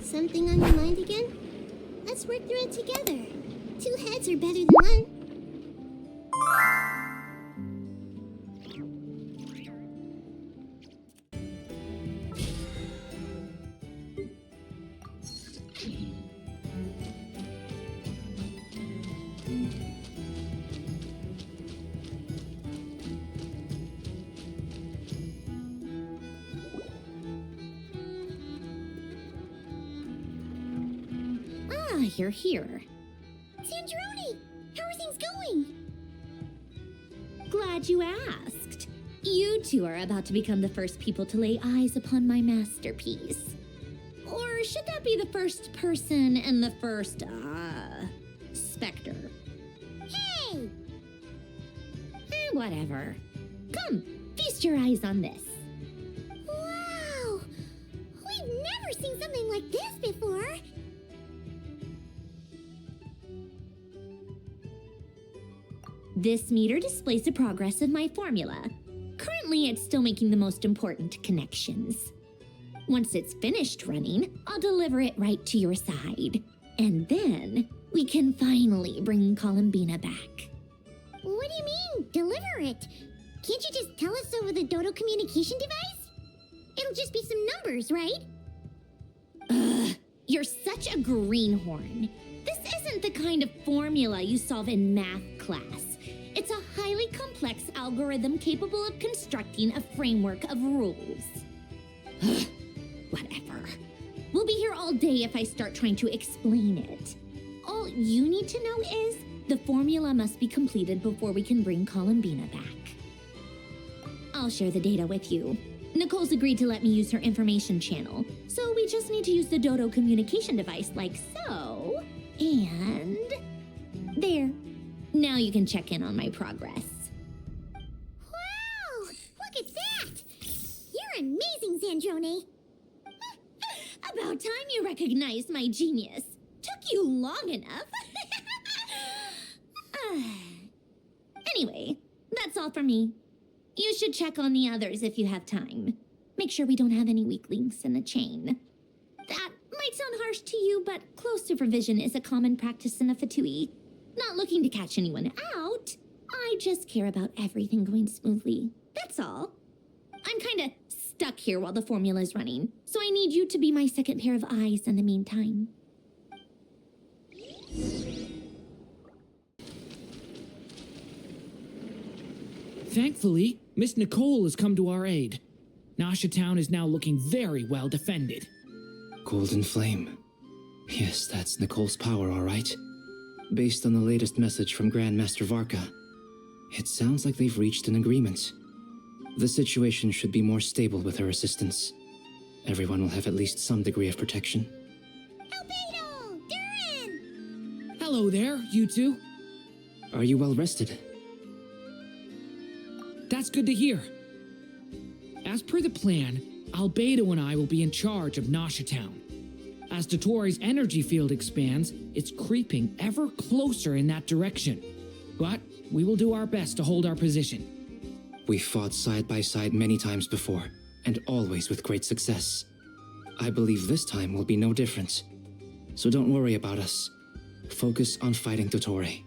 Something on your mind again? Let's work through it together. Two heads are better than one. You're here. Sandrone! How are things going? Glad you asked. You two are about to become the first people to lay eyes upon my masterpiece. Or should that be the first person and the first, specter? Hey! Whatever. Come, feast your eyes on this. Wow! We've never seen something like this before. This meter displays the progress of my formula. Currently, it's still making the most important connections. Once it's finished running, I'll deliver it right to your side. And then, we can finally bring Columbina back. What do you mean, deliver it? Can't you just tell us over the Dodo communication device? It'll just be some numbers, right? Ugh, you're such a greenhorn. This isn't the kind of formula you solve in math class. It's a highly complex algorithm capable of constructing a framework of rules. Whatever. We'll be here all day if I start trying to explain it. All you need to know is the formula must be completed before we can bring Columbina back. I'll share the data with you. Nicole's agreed to let me use her information channel, so we just need to use the Dodo communication device like so. And there. Now you can check in on my progress. Wow! Look at that! You're amazing, Sandrone! About time you recognized my genius. Took you long enough. Anyway, that's all for me. You should check on the others if you have time. Make sure we don't have any weak links in the chain. That might sound harsh to you, but close supervision is a common practice in a Fatui. Not looking to catch anyone out. I just care about everything going smoothly. That's all. I'm kinda stuck here while the formula's running, so I need you to be my second pair of eyes in the meantime. Thankfully, Miss Nicole has come to our aid. Nasha Town is now looking very well defended. Golden Flame. Yes, that's Nicole's power, all right. Based on the latest message from Grandmaster Varka, it sounds like they've reached an agreement. The situation should be more stable with her assistance. Everyone will have at least some degree of protection. Albedo! Durin! Hello there, you two. Are you well rested? That's good to hear. As per the plan, Albedo and I will be in charge of Nasha Town. As Dottore's energy field expands, it's creeping ever closer in that direction. But we will do our best to hold our position. We fought side by side many times before, and always with great success. I believe this time will be no different. So don't worry about us. Focus on fighting Dottore.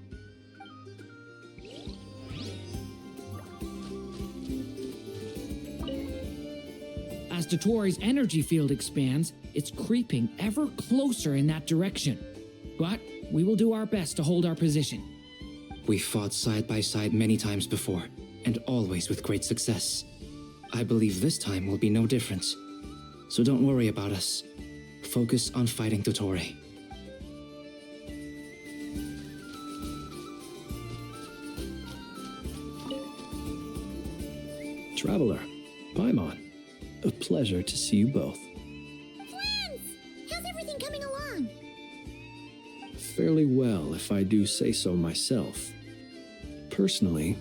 As Dottore's energy field expands, it's creeping ever closer in that direction. But we will do our best to hold our position. We fought side by side many times before, and always with great success. I believe this time will be no different. So don't worry about us. Focus on fighting Dottore. Traveler, Paimon, a pleasure to see you both. Friends! How's everything coming along? Fairly well, if I do say so myself. Personally,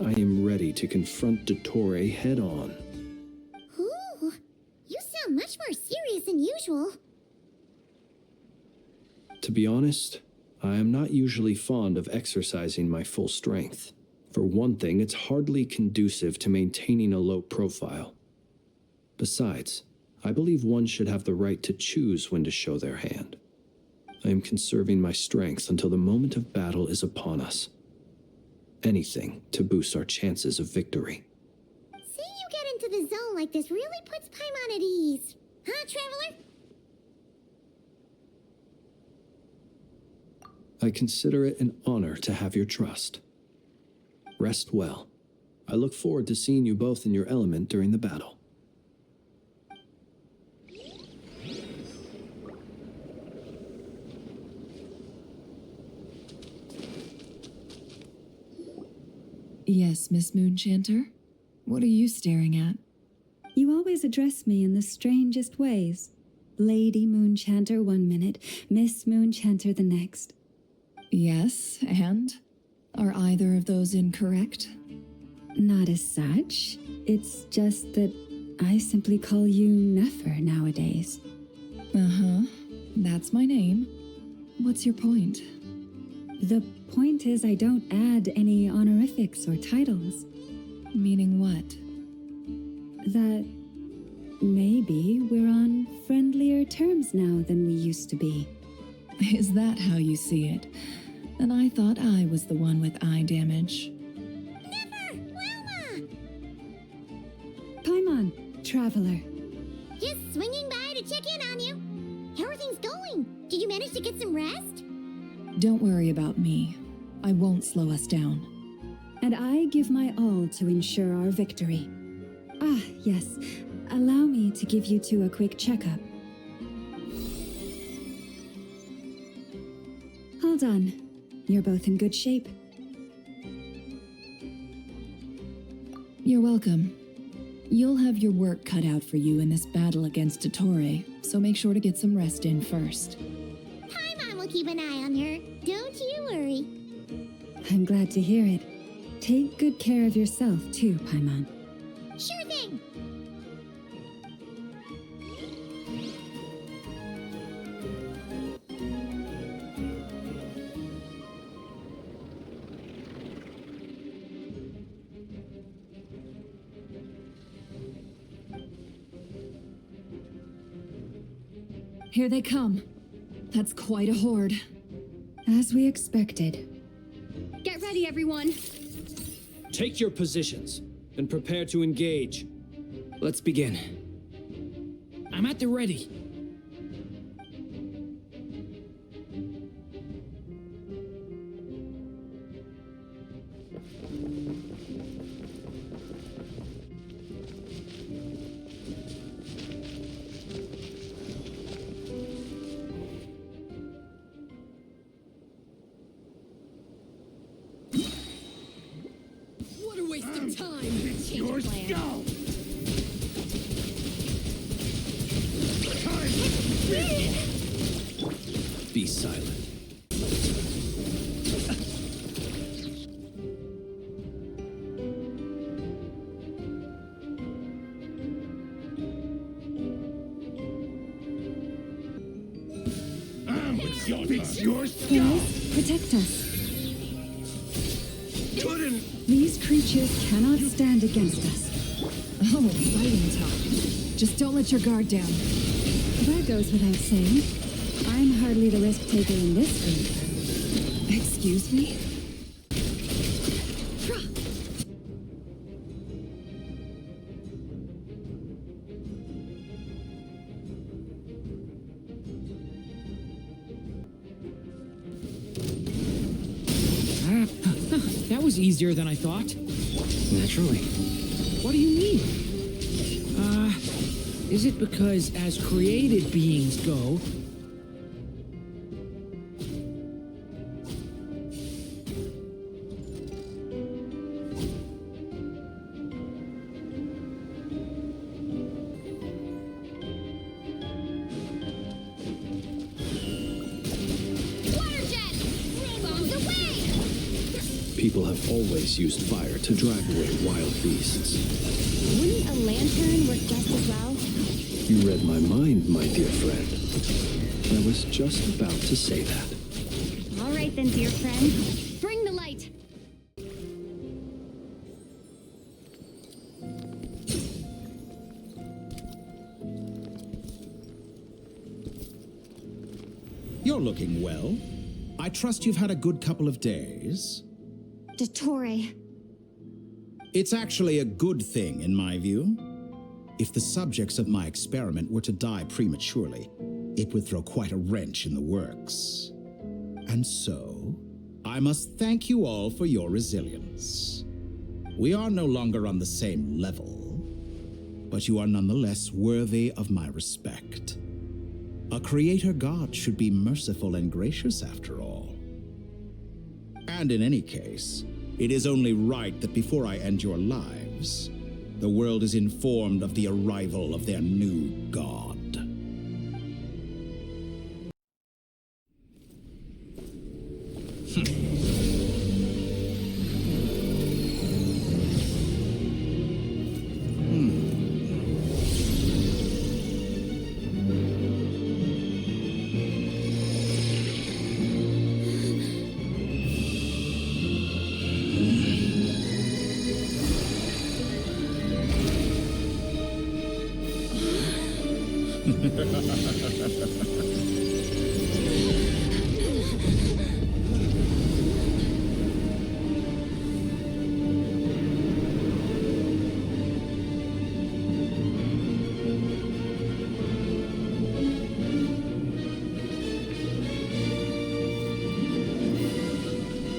I am ready to confront Dottore head-on. Ooh, you sound much more serious unusual. To be honest, I am not usually fond of exercising my full strength. For one thing, it's hardly conducive to maintaining a low profile. Besides, I believe one should have the right to choose when to show their hand. I am conserving my strength until the moment of battle is upon us. Anything to boost our chances of victory. Seeing you get into the zone like this really puts Paimon at ease. Huh, Traveler? I consider it an honor to have your trust. Rest well. I look forward to seeing you both in your element during the battle. Yes, Miss Moonchanter? What are you staring at? You always address me in the strangest ways. Lady Moonchanter one minute, Miss Moonchanter the next. Yes, and? Are either of those incorrect? Not as such. It's just that I simply call you Nefer nowadays. Uh-huh. That's my name. What's your point? The point is I don't add any honorifics or titles. Meaning what? That maybe we're on friendlier terms now than we used to be. Is that how you see it? And I thought I was the one with eye damage. Never! Wilma! Paimon, Traveler. Just swinging by to check in on you. How are things going? Did you manage to get some rest? Don't worry about me. I won't slow us down. And I give my all to ensure our victory. Ah, yes. Allow me to give you two a quick checkup. All done. You're both in good shape. You're welcome. You'll have your work cut out for you in this battle against Dottore, so make sure to get some rest in first. Paimon will keep an eye on her. Don't you worry. I'm glad to hear it. Take good care of yourself, too, Paimon. Sure thing. Here they come. That's quite a horde. As we expected. Get ready, everyone. Take your positions and prepare to engage. Let's begin. I'm at the ready. What a waste of time! Your skull! Be silent. It's your skull! Guys, protect us. Couldn't! These creatures cannot stand against us. Oh, fighting talk. Just don't let your guard down. That goes without saying. I'm hardly the risk taker in this group. Excuse me? That was easier than I thought. Naturally. What do you mean? Is it because as created beings go, People have always used fire to drive away wild beasts. Wouldn't a lantern work just as well? You read my mind, my dear friend. I was just about to say that. All right then, dear friend. Bring the light. You're looking well. I trust you've had a good couple of days. Dottore. It's actually a good thing, in my view. If the subjects of my experiment were to die prematurely, it would throw quite a wrench in the works. And so, I must thank you all for your resilience. We are no longer on the same level, but you are nonetheless worthy of my respect. A creator god should be merciful and gracious after all. And in any case, it is only right that before I end your lives, the world is informed of the arrival of their new god.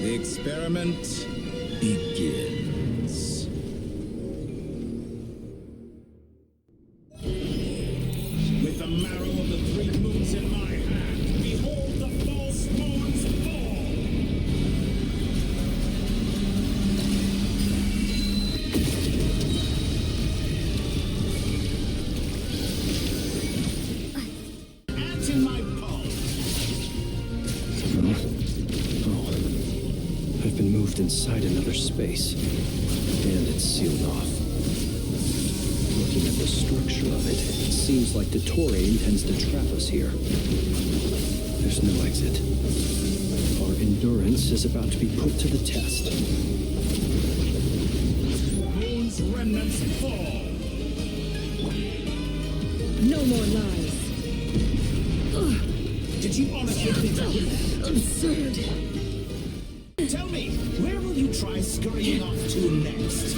The experiment begins. With the marrow of the 3 moons in my hand, behold the false moons fall! Ants in my pulse! I've been moved inside another space, and it's sealed off. Looking at the structure of it, it seems like dottore intends to trap us here. There's no exit. Our endurance is about to be put to the test. Moon's remnants fall! No more lies. Did you honestly think that would... Absurd. Tell me, where will you try scurrying off to next?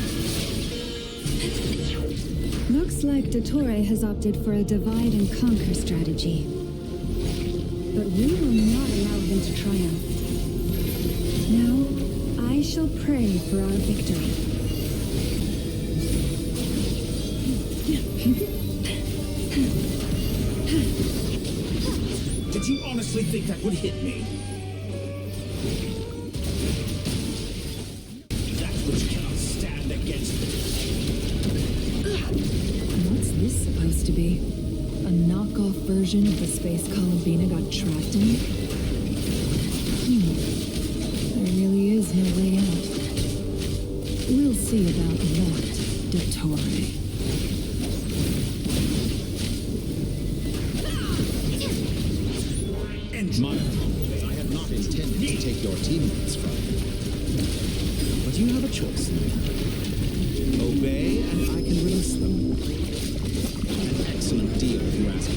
Looks like dottore has opted for a divide and conquer strategy. But we will not allow him to triumph. Now, I shall pray for our victory. Did you honestly think that would hit me? That which cannot stand against me. What's this supposed to be? A knockoff version of the space columbina got trapped in it? There really is no way out. We'll see about that, dottore. My apologies, I had not intended to take your teammates from you. But you have a choice now. Obey, and I can release them. An excellent deal, if you ask me.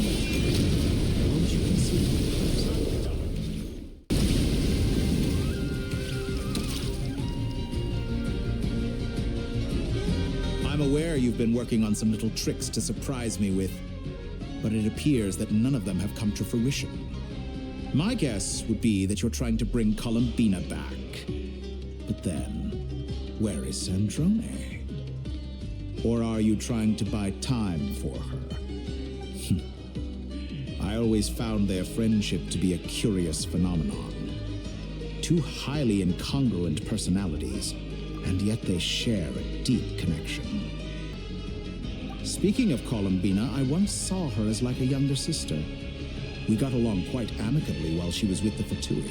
Won't you consider? I'm aware you've been working on some little tricks to surprise me with, but it appears that none of them have come to fruition. My guess would be that you're trying to bring Columbina back. But then, where is Sandrone? Or are you trying to buy time for her? I always found their friendship to be a curious phenomenon. 2 highly incongruent personalities, and yet they share a deep connection. Speaking of Columbina, I once saw her as like a younger sister. We got along quite amicably while she was with the VII.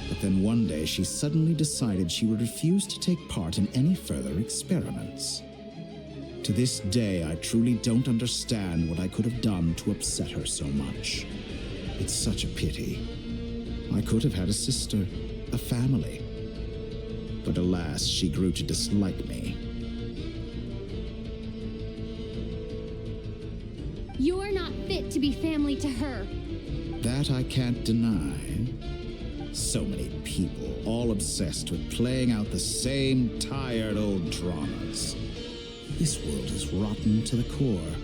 But then one day she suddenly decided she would refuse to take part in any further experiments. To this day, I truly don't understand what I could have done to upset her so much. It's such a pity. I could have had a sister, a family. But alas, she grew to dislike me. You're not fit to be family to her. That I can't deny. So many people, all obsessed with playing out the same tired old dramas. This world is rotten to the core.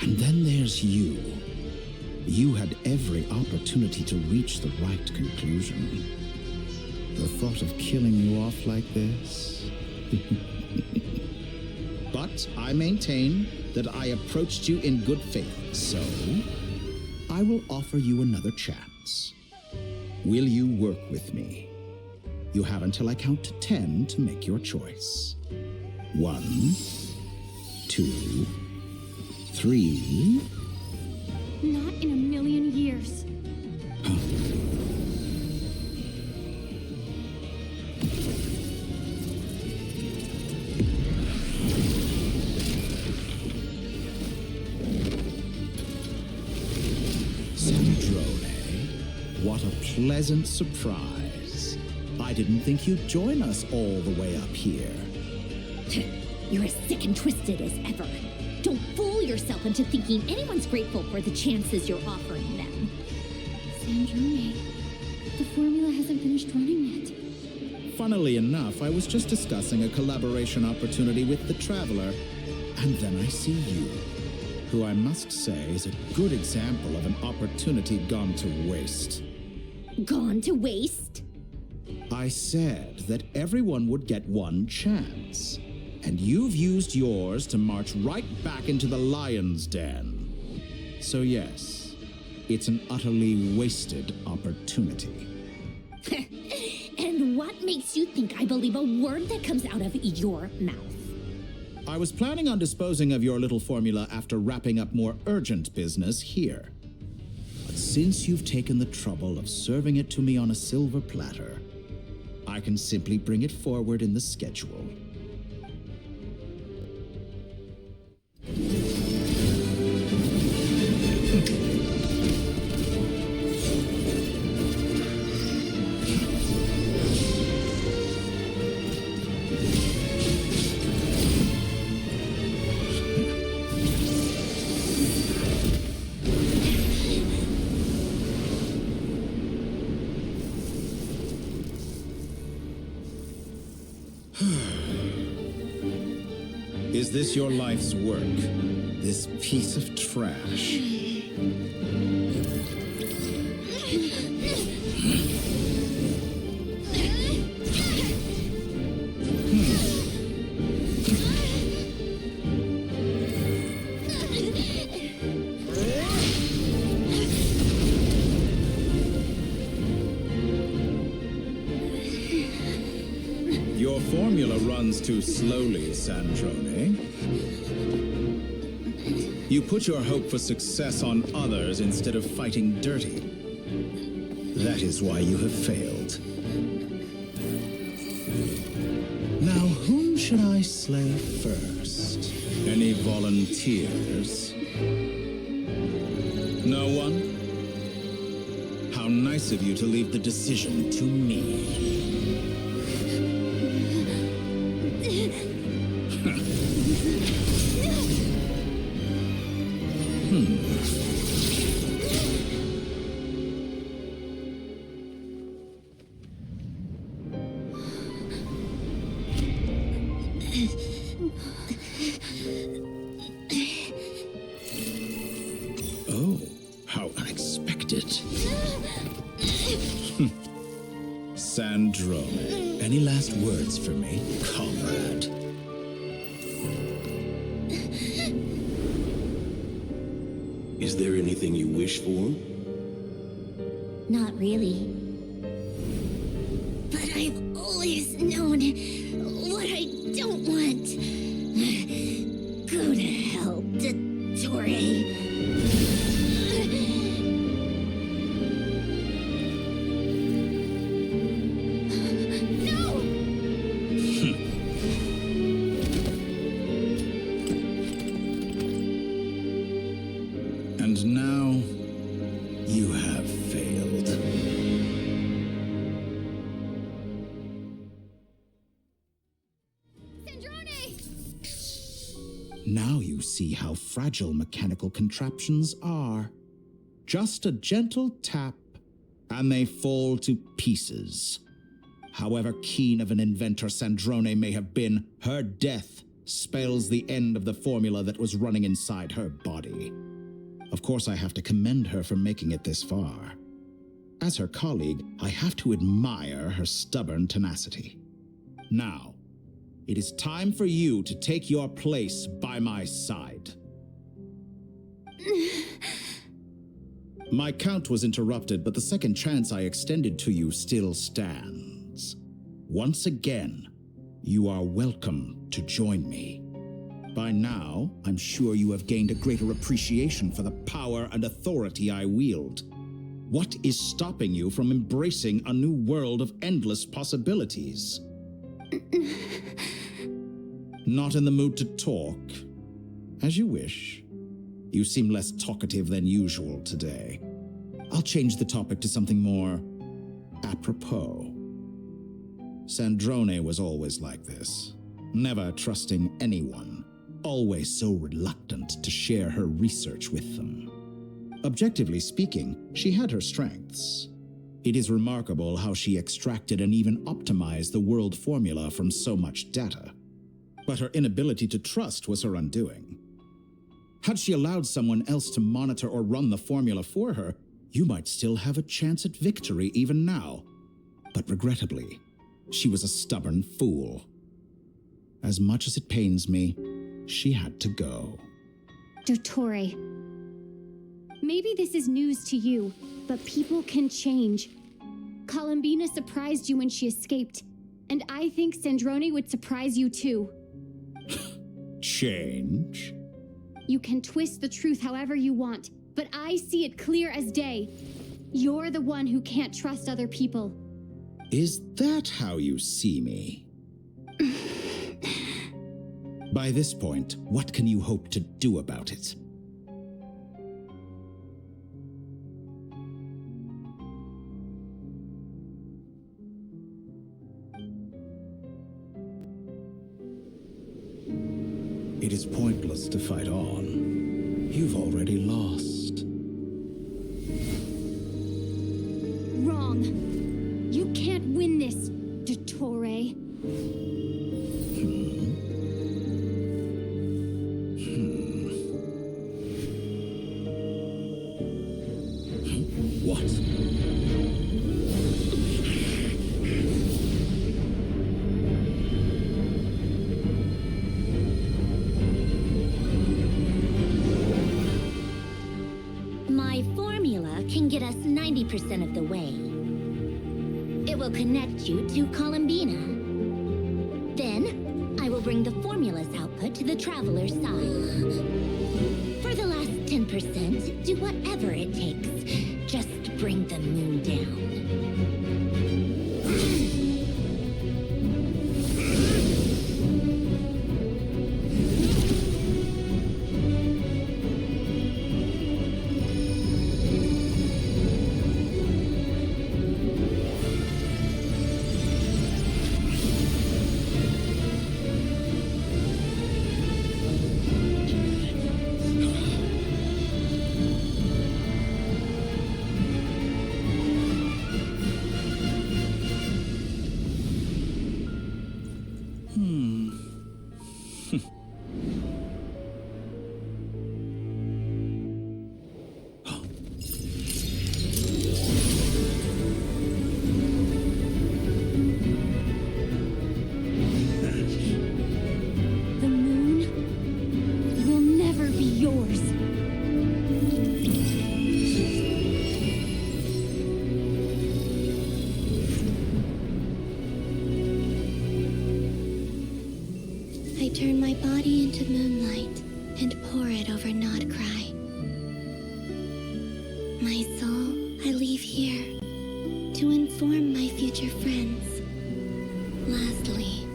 And then there's you. You had every opportunity to reach the right conclusion. The thought of killing you off like this? But I maintain that I approached you in good faith, so I will offer you another chance. Will you work with me? You have until I count to 10 to make your choice. 1, 2, 3. Not in a million years. Sandrone, what a pleasant surprise. I didn't think you'd join us all the way up here. You're as sick and twisted as ever. Don't fool yourself into thinking anyone's grateful for the chances you're offering them. Sandrone, the formula hasn't finished running yet. Funnily enough, I was just discussing a collaboration opportunity with the Traveler, and then I see you, who I must say is a good example of an opportunity gone to waste. Gone to waste? I said that everyone would get one chance, and you've used yours to march right back into the lion's den. So yes, it's an utterly wasted opportunity. And what makes you think I believe a word that comes out of your mouth? I was planning on disposing of your little formula after wrapping up more urgent business here. But since you've taken the trouble of serving it to me on a silver platter, I can simply bring it forward in the schedule. Is this your life's work? This piece of trash? Your formula runs too slowly, Sandrone. You put your hope for success on others instead of fighting dirty. That is why you have failed. Now, whom should I slay first? Any volunteers? No one? How nice of you to leave the decision to me. Oh, how unexpected. Sandrone, any last words for me, comrade? Is there anything you wish for? Not really. But I've always known what I don't want. Go to hell, dottore. see how fragile mechanical contraptions are. Just a gentle tap, and they fall to pieces. However keen of an inventor Sandrone may have been, her death spells the end of the formula that was running inside her body. Of course, I have to commend her for making it this far. As her colleague, I have to admire her stubborn tenacity. Now, it is time for you to take your place by my side. My count was interrupted, but the second chance I extended to you still stands. Once again, you are welcome to join me. By now, I'm sure you have gained a greater appreciation for the power and authority I wield. What is stopping you from embracing a new world of endless possibilities? Not in the mood to talk? As you wish. You seem less talkative than usual today. I'll change the topic to something more apropos. Sandrone was always like this, never trusting anyone, always so reluctant to share her research with them. Objectively speaking, she had her strengths. It is remarkable how she extracted and even optimized the world formula from so much data. But her inability to trust was her undoing. Had she allowed someone else to monitor or run the formula for her, you might still have a chance at victory even now. But regrettably, she was a stubborn fool. As much as it pains me, she had to go. Dottore, maybe this is news to you, but people can change. Columbina surprised you when she escaped, and I think Sandrone would surprise you too. Change? You can twist the truth however you want, but I see it clear as day. You're the one who can't trust other people. Is that how you see me? By this point, what can you hope to do about it? It is pointless to fight on. You've already lost. Wrong. You can't win this, Dottore. What? My formula can get us 90% of the way. It will connect you to Columbina. Then, I will bring the formula's output to the traveler's side. For the last 10%, do whatever it takes. Just bring the moon down. I turn my body into moonlight and pour it over nod-krai. My soul, I leave here to inform my future friends. Lastly,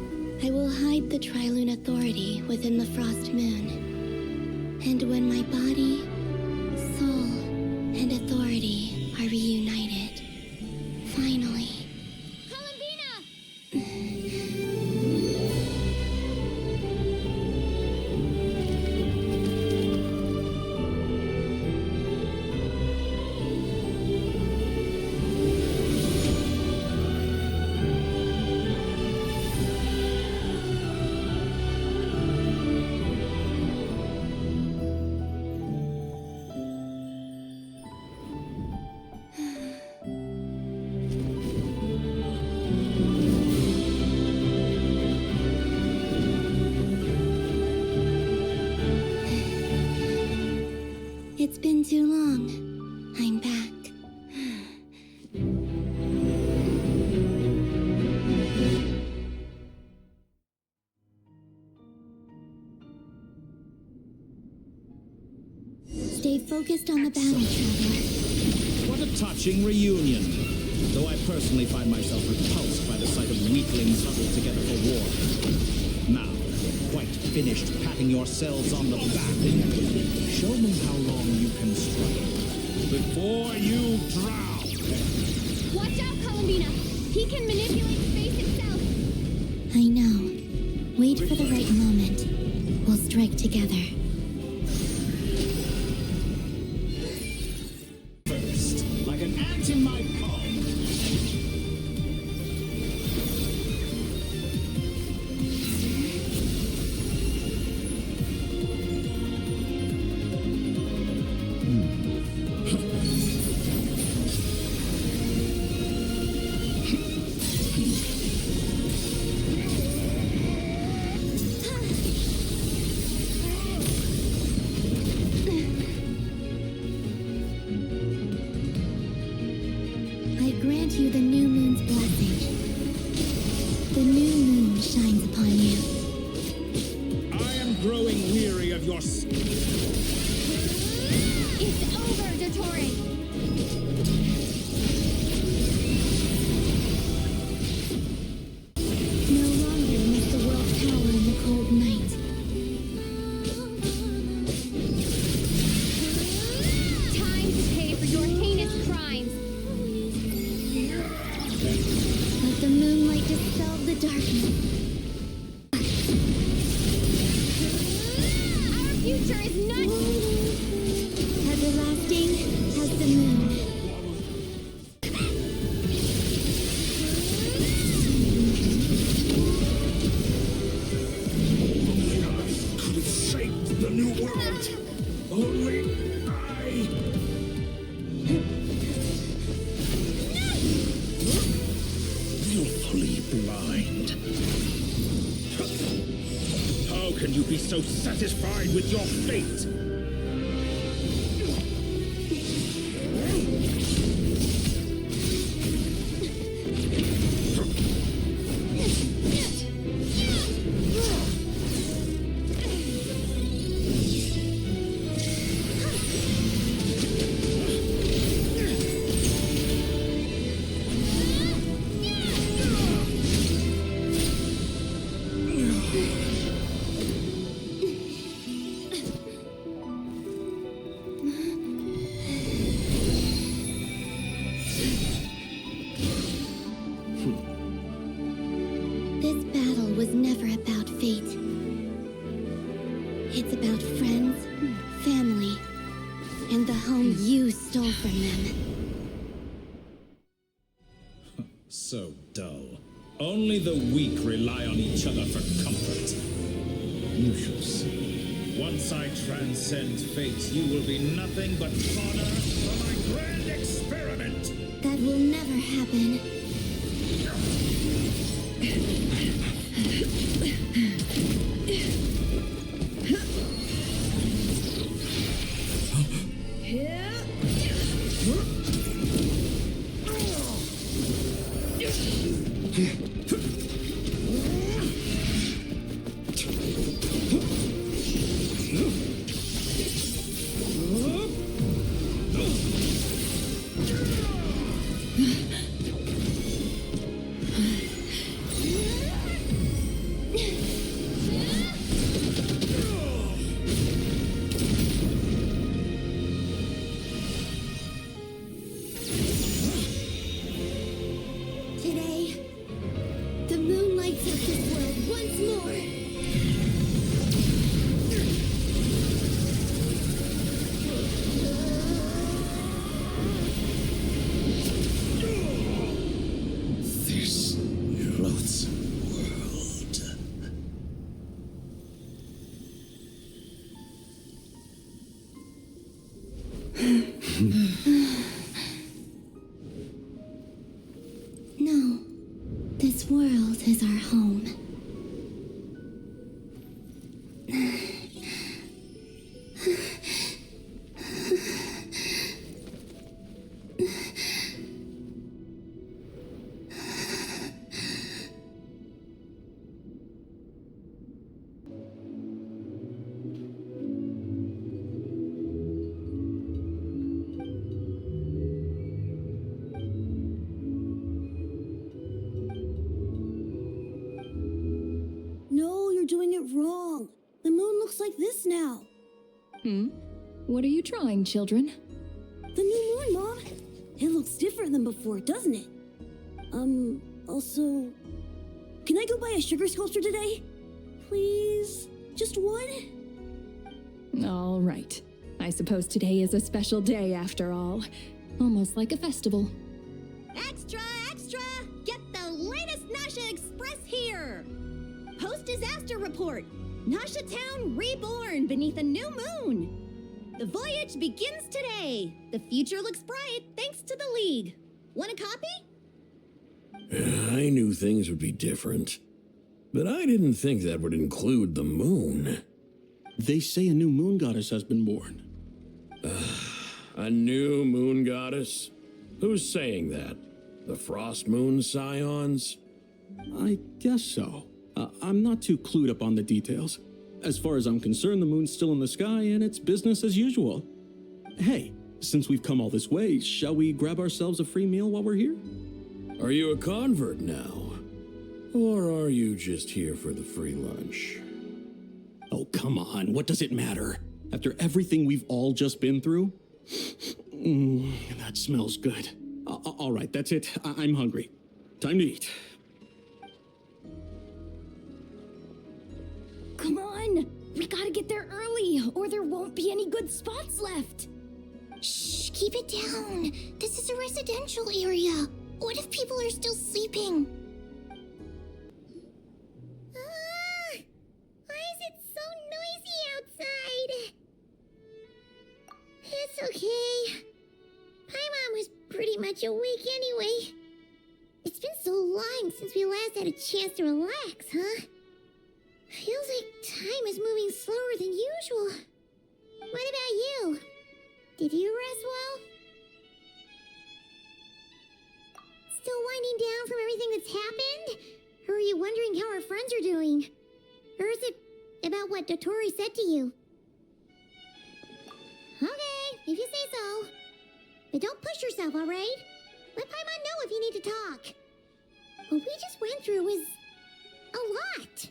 I will hide the Trilune Authority within the Frost Moon. And when my body, soul, and authority are reunited, finally... It's been too long. I'm back. Stay focused on the battle, Traveler. What a touching reunion. Though I personally find myself repulsed by the sight of weaklings huddled together for war. Now, quite finished patting yourselves on the back, show me how long you can struggle before you drown. Watch out, Columbina! He can manipulate space itself! I know. Wait for the right moment. We'll strike together. First, like an ant in my palm. I grant you the new moon's blessing. The new moon shines upon you. I am growing weary of your It's over, dottore! No longer must the world cower in the cold night. Time to pay for your heinous crimes! Let the moonlight dispel the darkness. Our future is not... Everlasting as the moon. Could have saved the new world. Only I. Willfully blind. How can you be so satisfied with your fate? This battle was never about fate. It's about friends, family, and the home you stole from them. So dull. Only the weak rely on each other for comfort. You shall see. Once I transcend fate, you will be nothing but fodder for my grand experiment. That will never happen. Today, the moon lights up this world once more. This loathsome world. No, this world is our home. it wrong. The moon looks like this now. What are you drawing, children? The new moon, Mom. It looks different than before, doesn't it? Also... Can I go buy a sugar sculpture today? Please? Just one? All right. I suppose today is a special day after all. Almost like a festival. Extra, extra! Get the latest Nasha Express here! Post-disaster report! Nasha Town reborn beneath a new moon! The voyage begins today! The future looks bright thanks to the League. Want a copy? I knew things would be different, but I didn't think that would include the moon. They say a new moon goddess has been born. A new moon goddess? Who's saying that? The Frost Moon Scions? I guess so. I'm not too clued up on the details. As far as I'm concerned, the moon's still in the sky and it's business as usual. Hey, since we've come all this way, shall we grab ourselves a free meal while we're here? Are you a convert now? Or are you just here for the free lunch? Oh, come on. What does it matter? After everything we've all just been through? That smells good. All right, that's it. I'm hungry. Time to eat. Come on! We gotta get there early, or there won't be any good spots left! Shh, keep it down. This is a residential area. What if people are still sleeping? Why is it so noisy outside? It's okay. Paimon was pretty much awake anyway. It's been so long since we last had a chance to relax, huh? Feels like time is moving slower than usual. What about you? Did you rest well? Still winding down from everything that's happened? Or are you wondering how our friends are doing? Or is it about what dottore said to you? Okay, if you say so. But don't push yourself, alright? Let Paimon know if you need to talk. What we just went through was a lot.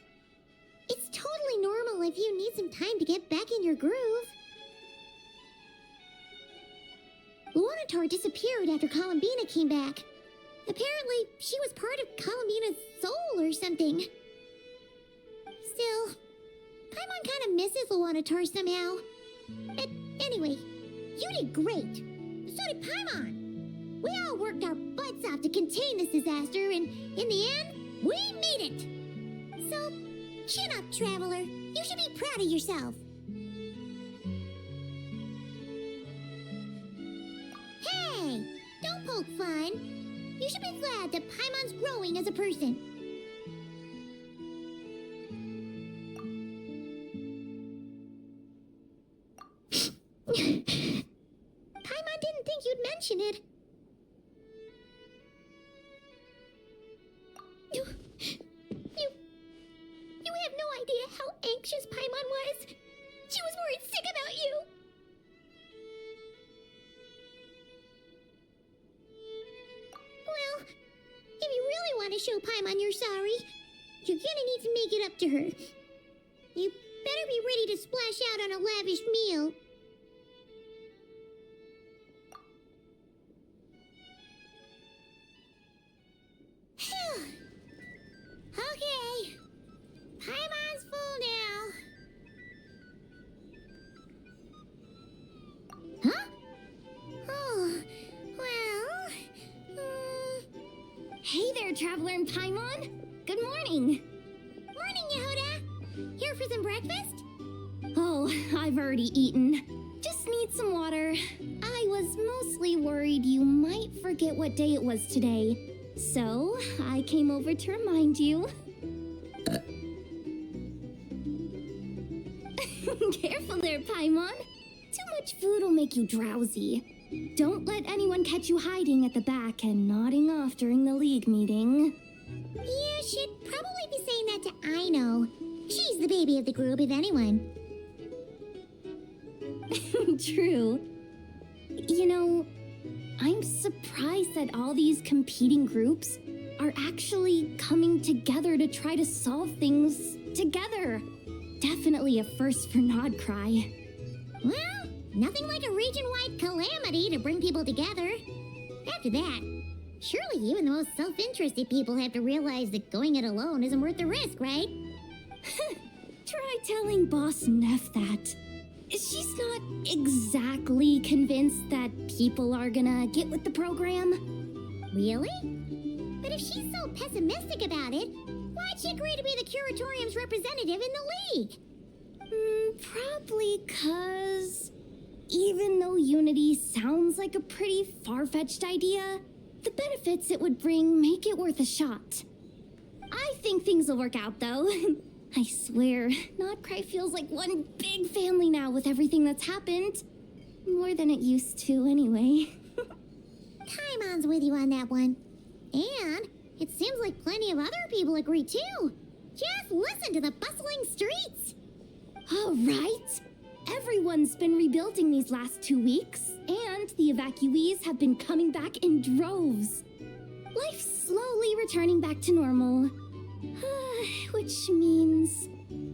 It's totally normal if you need some time to get back in your groove. Luanatar disappeared after Columbina came back. Apparently, she was part of Columbina's soul or something. Still, Paimon kind of misses Luanatar somehow. But anyway, you did great. So did Paimon. We all worked our butts off to contain this disaster, and in the end, we made it. So, chin up, Traveler. You should be proud of yourself. Hey, don't poke fun. You should be glad that Paimon's growing as a person. Paimon didn't think you'd mention it. You have no idea how anxious Paimon was. She was worried sick about you. Well, if you really want to show Paimon you're sorry, you're gonna need to make it up to her. You better be ready to splash out on a lavish meal. Okay. Paimon's full now. Huh? Oh, well... Hey there, Traveler and Paimon! Good morning! Morning, Yehuda! Here for some breakfast? Oh, I've already eaten. Just need some water. I was mostly worried you might forget what day it was today. So, I came over to remind you. Careful there, Paimon. Too much food will make you drowsy. Don't let anyone catch you hiding at the back and nodding off during the League meeting. You should probably be saying that to Aino. She's the baby of the group, if anyone. True. You know, I'm surprised that all these competing groups are actually coming together to try to solve things together. Definitely a first for nod-krai. Well, nothing like a region-wide calamity to bring people together. After that, surely even the most self-interested people have to realize that going it alone isn't worth the risk, right? Try telling Boss Neff that. She's not exactly convinced that people are gonna get with the program. Really? But if she's so pessimistic about it, why'd she agree to be the curatorium's representative in the league? Probably 'cause even though unity sounds like a pretty far-fetched idea, the benefits it would bring make it worth a shot. I think things will work out, though. I swear, nod-krai feels like one big family now with everything that's happened. More than it used to, anyway. Paimon's with you on that one. And it seems like plenty of other people agree, too. Just listen to the bustling streets. All right. Everyone's been rebuilding these last 2 weeks, and the evacuees have been coming back in droves. Life's slowly returning back to normal. Which means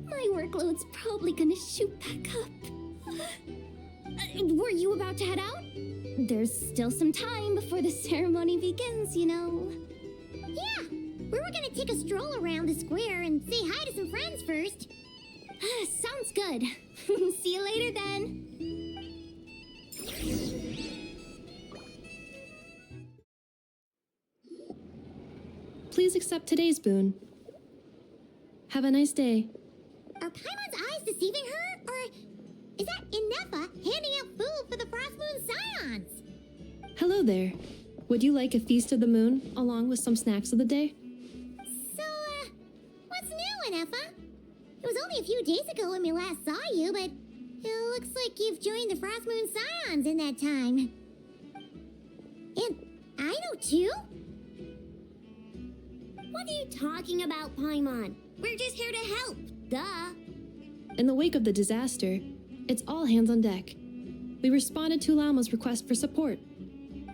my workload's probably gonna shoot back up. Were you about to head out? There's still some time before the ceremony begins, you know. Yeah, we were gonna take a stroll around the square and say hi to some friends first. Sounds good. See you later then. Please accept today's boon. Have a nice day. Are Paimon's eyes deceiving her? Or is that Inefa handing out food for the Frost Moon Scions? Hello there. Would you like a feast of the moon along with some snacks of the day? So, what's new, Inefa? It was only a few days ago when we last saw you, but it looks like you've joined the Frost Moon Scions in that time. And I know too? What are you talking about, Paimon? We're just here to help. Duh. In the wake of the disaster, it's all hands on deck. We responded to Lama's request for support.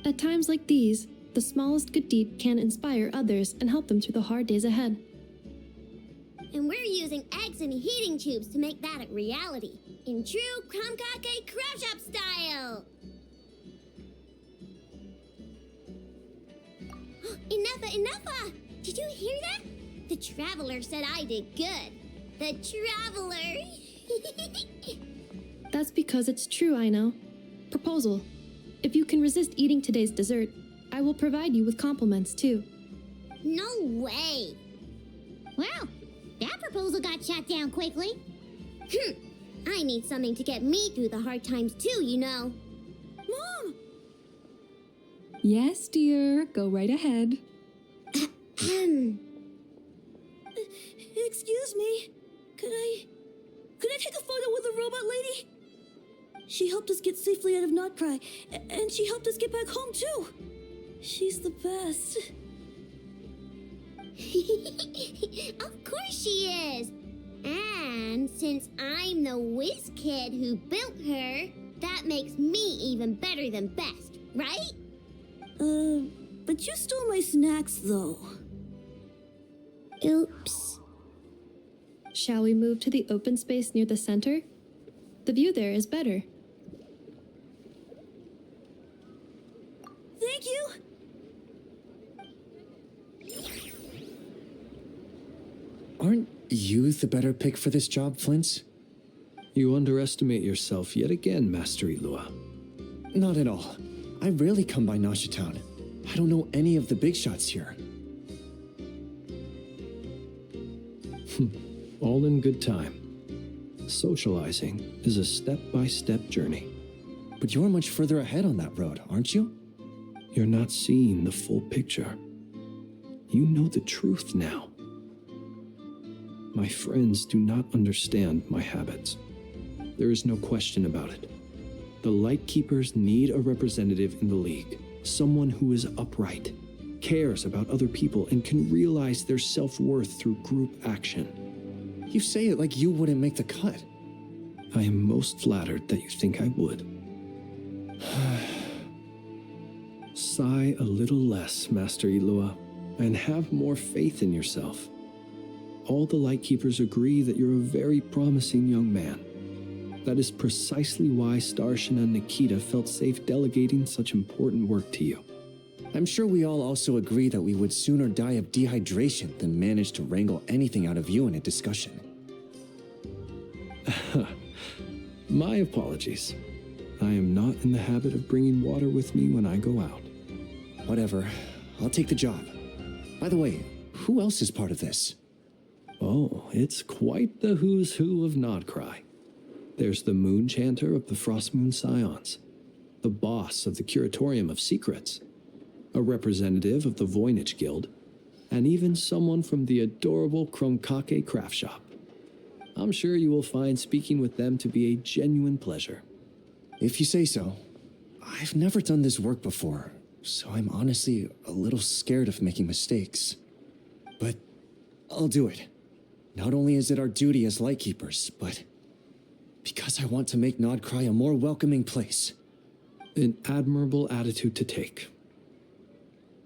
At times like these, the smallest good deed can inspire others and help them through the hard days ahead. And we're using eggs and heating tubes to make that a reality. In true Kromkake Crash Up style! Enough! Did you hear that? The Traveler said I did good. The Traveler! That's because it's true, I know. Proposal. If you can resist eating today's dessert, I will provide you with compliments, too. No way! Well, that proposal got shot down quickly. I need something to get me through the hard times too, you know. Mom! Yes, dear. Go right ahead. Excuse me. Could I take a photo with the robot lady? She helped us get safely out of nod-krai, and she helped us get back home too. She's the best. Of course she is. And since I'm the whiz kid who built her, that makes me even better than best, right? But you stole my snacks though. Oops. Shall we move to the open space near the center? The view there is better. Thank you. Aren't you the better pick for this job, Flint's? You underestimate yourself yet again, Master Ilua. Not at all. I rarely come by Nasha Town. I don't know any of the big shots here. All in good time. Socializing is a step-by-step journey. But you're much further ahead on that road, aren't you? You're not seeing the full picture. You know the truth now. My friends do not understand my habits. There is no question about it. The Lightkeepers need a representative in the League. Someone who is upright, cares about other people, and can realize their self-worth through group action. You say it like you wouldn't make the cut. I am most flattered that you think I would. Sigh a little less, Master Ilua, and have more faith in yourself. all the Lightkeepers agree that you're a very promising young man. That is precisely why Starshin and Nikita felt safe delegating such important work to you. I'm sure we all also agree that we would sooner die of dehydration than manage to wrangle anything out of you in a discussion. My apologies. I am not in the habit of bringing water with me when I go out. Whatever. I'll take the job. By the way, who else is part of this? Oh, it's quite the who's who of nod-krai. There's the Moon Chanter of the Frost Moon Scions, the boss of the Curatorium of Secrets, a representative of the Voynich Guild, and even someone from the adorable Kronkake craft shop. I'm sure you will find speaking with them to be a genuine pleasure. If you say so. I've never done this work before, so I'm honestly a little scared of making mistakes. But I'll do it. Not only is it our duty as Lightkeepers, but because I want to make nod-krai a more welcoming place. An admirable attitude to take.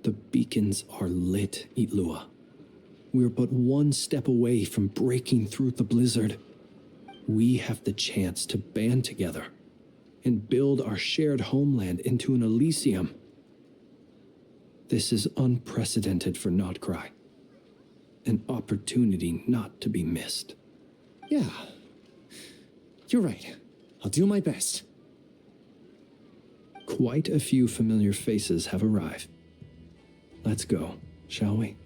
The beacons are lit, Itlua. We're but one step away from breaking through the blizzard. We have the chance to band together and build our shared homeland into an Elysium. This is unprecedented for nod-krai. An opportunity not to be missed. Yeah. You're right. I'll do my best. Quite a few familiar faces have arrived. Let's go, shall we?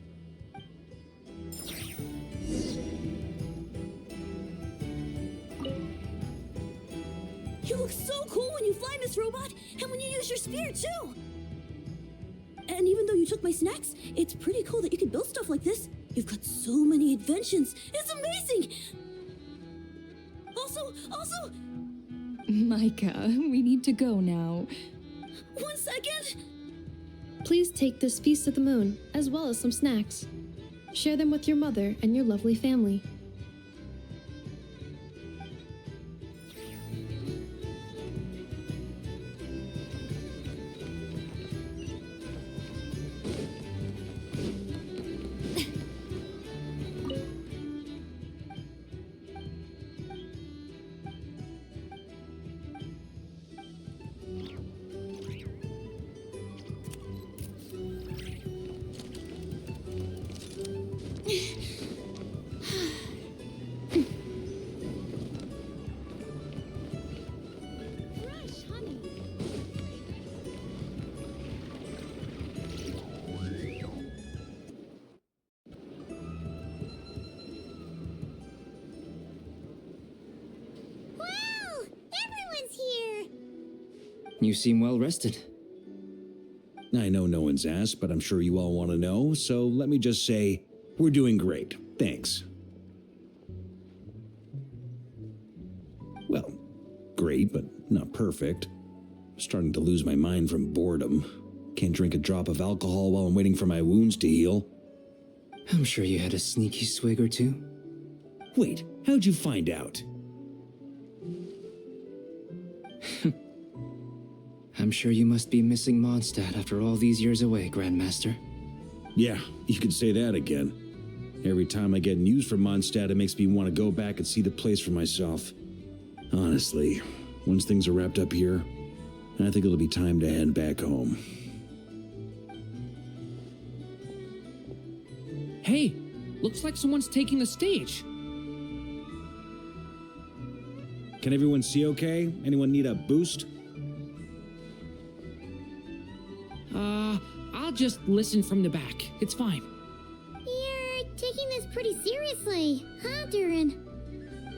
You look so cool when you fly, Miss Robot, and when you use your spear, too! And even though you took my snacks, it's pretty cool that you can build stuff like this. You've got so many inventions. It's amazing! Also... Micah, we need to go now. 1 second! Please take this Feast of the Moon, as well as some snacks. Share them with your mother and your lovely family. You seem well rested. I know no one's asked, but I'm sure you all want to know, so let me just say, we're doing great. Thanks. Well, great, but not perfect. Starting to lose my mind from boredom. Can't drink a drop of alcohol while I'm waiting for my wounds to heal. I'm sure you had a sneaky swig or two. Wait, how'd you find out? I'm sure you must be missing Mondstadt after all these years away, Grandmaster. Yeah, you could say that again. Every time I get news from Mondstadt, it makes me want to go back and see the place for myself. Honestly, once things are wrapped up here, I think it'll be time to head back home. Hey, looks like someone's taking the stage. Can everyone see okay? Anyone need a boost? I'll just listen from the back. It's fine. You're taking this pretty seriously, huh, Durin?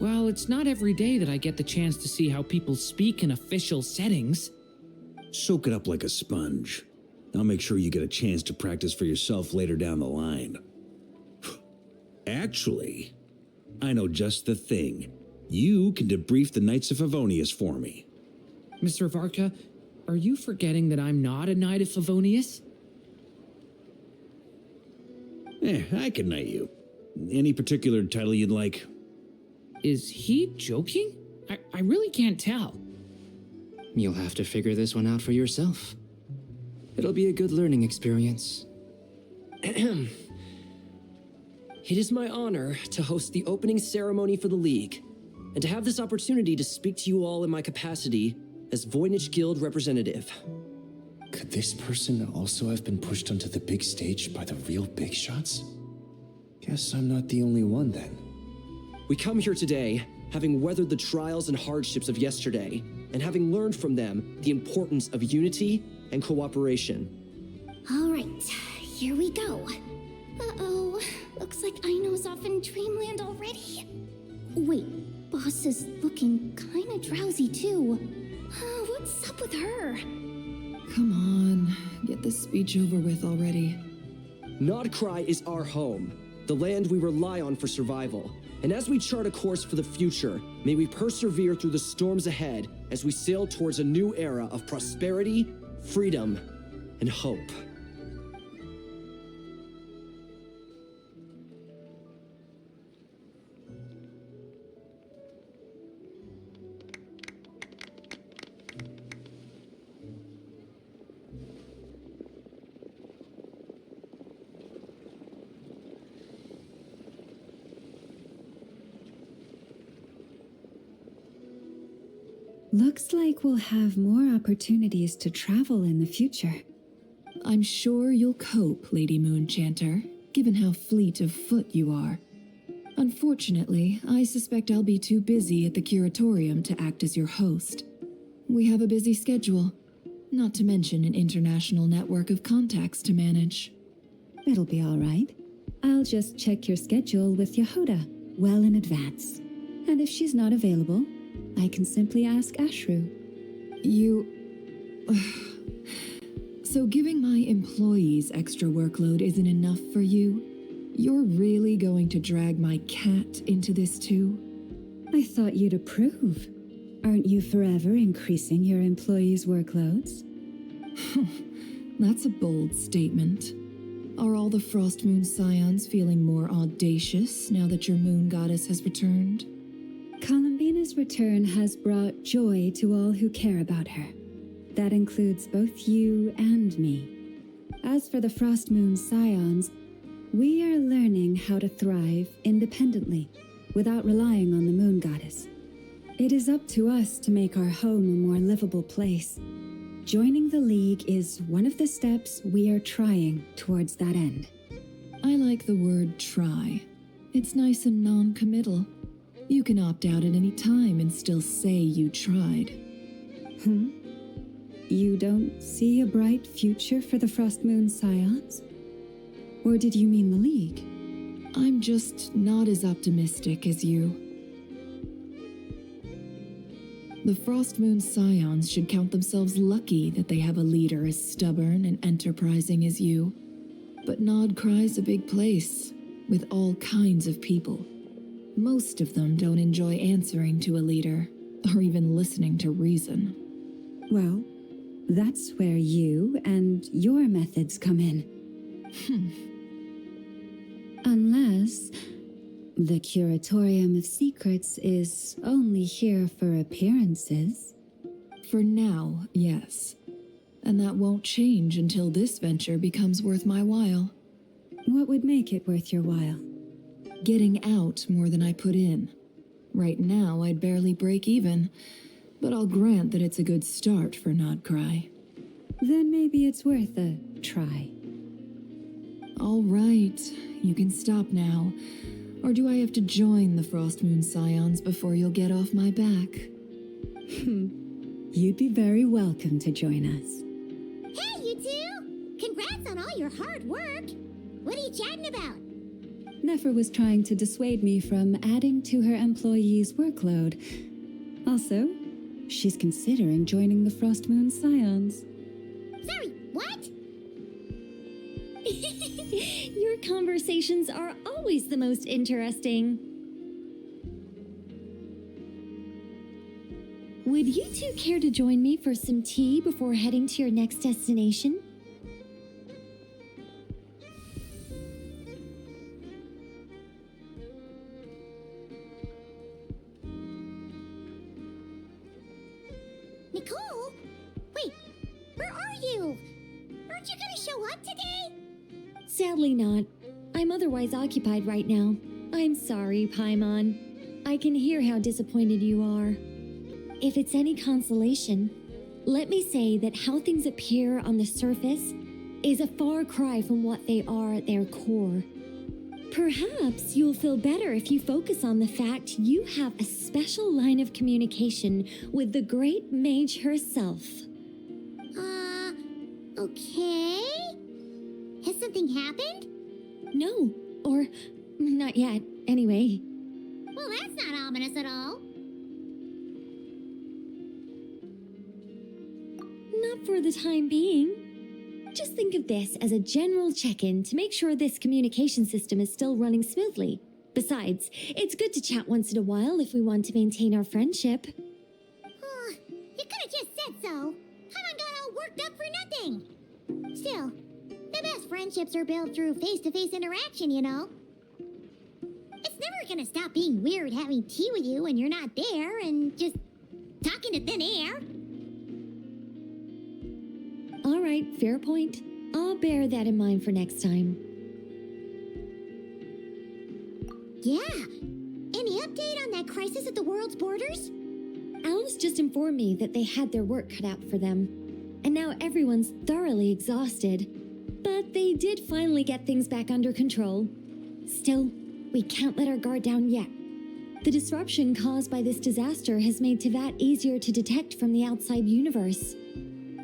Well, it's not every day that I get the chance to see how people speak in official settings. Soak it up like a sponge. I'll make sure you get a chance to practice for yourself later down the line. Actually, I know just the thing. You can debrief the Knights of Favonius for me. Mr. Varka, are you forgetting that I'm not a Knight of Favonius? I can knight you. Any particular title you'd like? Is he joking? I really can't tell. You'll have to figure this one out for yourself. It'll be a good learning experience. It is my honor to host the opening ceremony for the League, and to have this opportunity to speak to you all in my capacity as Voynich Guild representative. Could this person also have been pushed onto the big stage by the real big shots? Guess I'm not the only one then. We come here today, having weathered the trials and hardships of yesterday, and having learned from them the importance of unity and cooperation. All right, here we go. Uh-oh, looks like Aino's off in dreamland already. Wait, boss is looking kinda drowsy too. What's up with her? Come on, get this speech over with already. Nod-krai is our home, the land we rely on for survival. And as we chart a course for the future, may we persevere through the storms ahead as we sail towards a new era of prosperity, freedom, and hope. Looks like we'll have more opportunities to travel in the future. I'm sure you'll cope, Lady Moonchanter, given how fleet of foot you are. Unfortunately, I suspect I'll be too busy at the curatorium to act as your host. We have a busy schedule, not to mention an international network of contacts to manage. It'll be all right. I'll just check your schedule with Yehuda well in advance. And if she's not available, I can simply ask Ashru. So giving my employees extra workload isn't enough for you? You're really going to drag my cat into this too? I thought you'd approve. Aren't you forever increasing your employees' workloads? That's a bold statement. Are all the Frost Moon Scions feeling more audacious now that your moon goddess has returned? Columbina's return has brought joy to all who care about her. That includes both you and me. As for the Frost Moon Scions, we are learning how to thrive independently, without relying on the moon goddess. It is up to us to make our home a more livable place. Joining the League is one of the steps we are trying towards that end. I like the word try. It's nice and non-committal. You can opt out at any time and still say you tried. You don't see a bright future for the Frost Moon Scions? Or did you mean the League? I'm just not as optimistic as you. The Frost Moon Scions should count themselves lucky that they have a leader as stubborn and enterprising as you. But nod-krai's a big place, with all kinds of people. Most of them don't enjoy answering to a leader, or even listening to reason. Well, that's where you and your methods come in. Unless the Curatorium of Secrets is only here for appearances. For now, yes. And that won't change until this venture becomes worth my while. What would make it worth your while? Getting out more than I put in. Right now, I'd barely break even, but I'll grant that it's a good start for nod-krai. Then maybe it's worth a try. All right, you can stop now. Or do I have to join the Frost Moon Scions before you'll get off my back? You'd be very welcome to join us. Hey, you two! Congrats on all your hard work! What are you chatting about? Nefer was trying to dissuade me from adding to her employees' workload. Also, she's considering joining the Frost Moon Scions. Sorry, what? Your conversations are always the most interesting. Would you two care to join me for some tea before heading to your next destination? Nicole? Wait, where are you? Aren't you gonna show up today? Sadly not. I'm otherwise occupied right now. I'm sorry, Paimon. I can hear how disappointed you are. If it's any consolation, let me say that how things appear on the surface is a far cry from what they are at their core. Perhaps you'll feel better if you focus on the fact you have a special line of communication with the great mage herself. Okay? Has something happened? No, or not yet, anyway. Well, that's not ominous at all. Not for the time being. Just think of this as a general check-in to make sure this communication system is still running smoothly. Besides, it's good to chat once in a while if we want to maintain our friendship. You could have just said so. Paimon got all worked up for nothing. Still, the best friendships are built through face-to-face interaction, you know. It's never gonna stop being weird having tea with you when you're not there and just talking to thin air. All right, fair point. I'll bear that in mind for next time. Yeah. Any update on that crisis at the world's borders? Alice just informed me that they had their work cut out for them, and now everyone's thoroughly exhausted. But they did finally get things back under control. Still, we can't let our guard down yet. The disruption caused by this disaster has made Teyvat easier to detect from the outside universe.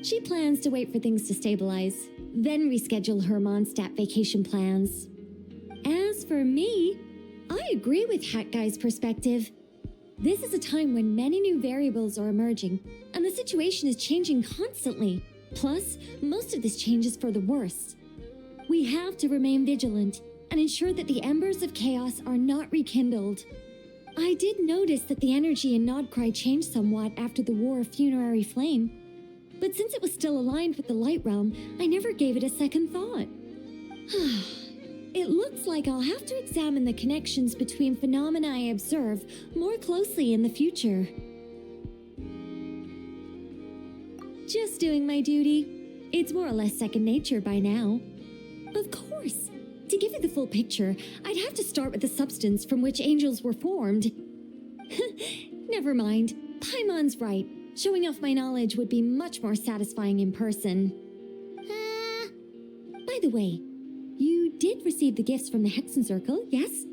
She plans to wait for things to stabilize, then reschedule her Mondstadt vacation plans. As for me, I agree with Hat Guy's perspective. This is a time when many new variables are emerging, and the situation is changing constantly. Plus, most of this change is for the worse. We have to remain vigilant and ensure that the embers of chaos are not rekindled. I did notice that the energy in nod-krai changed somewhat after the War of Funerary Flame, but since it was still aligned with the Light Realm, I never gave it a second thought. It looks like I'll have to examine the connections between phenomena I observe more closely in the future. Just doing my duty. It's more or less second nature by now. Of course. To give you the full picture, I'd have to start with the substance from which angels were formed. Never mind. Paimon's right. Showing off my knowledge would be much more satisfying in person. By the way, you did receive the gifts from the Hexen Circle, yes?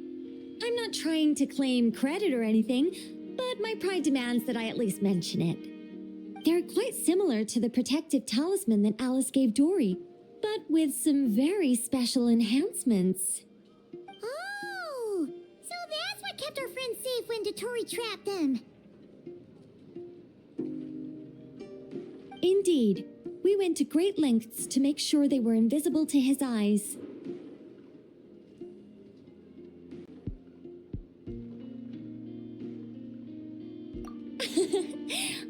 I'm not trying to claim credit or anything, but my pride demands that I at least mention it. They're quite similar to the protective talisman that Alice gave Dory, but with some very special enhancements. Oh, so that's what kept our friends safe when dottore trapped them. Indeed. We went to great lengths to make sure they were invisible to his eyes.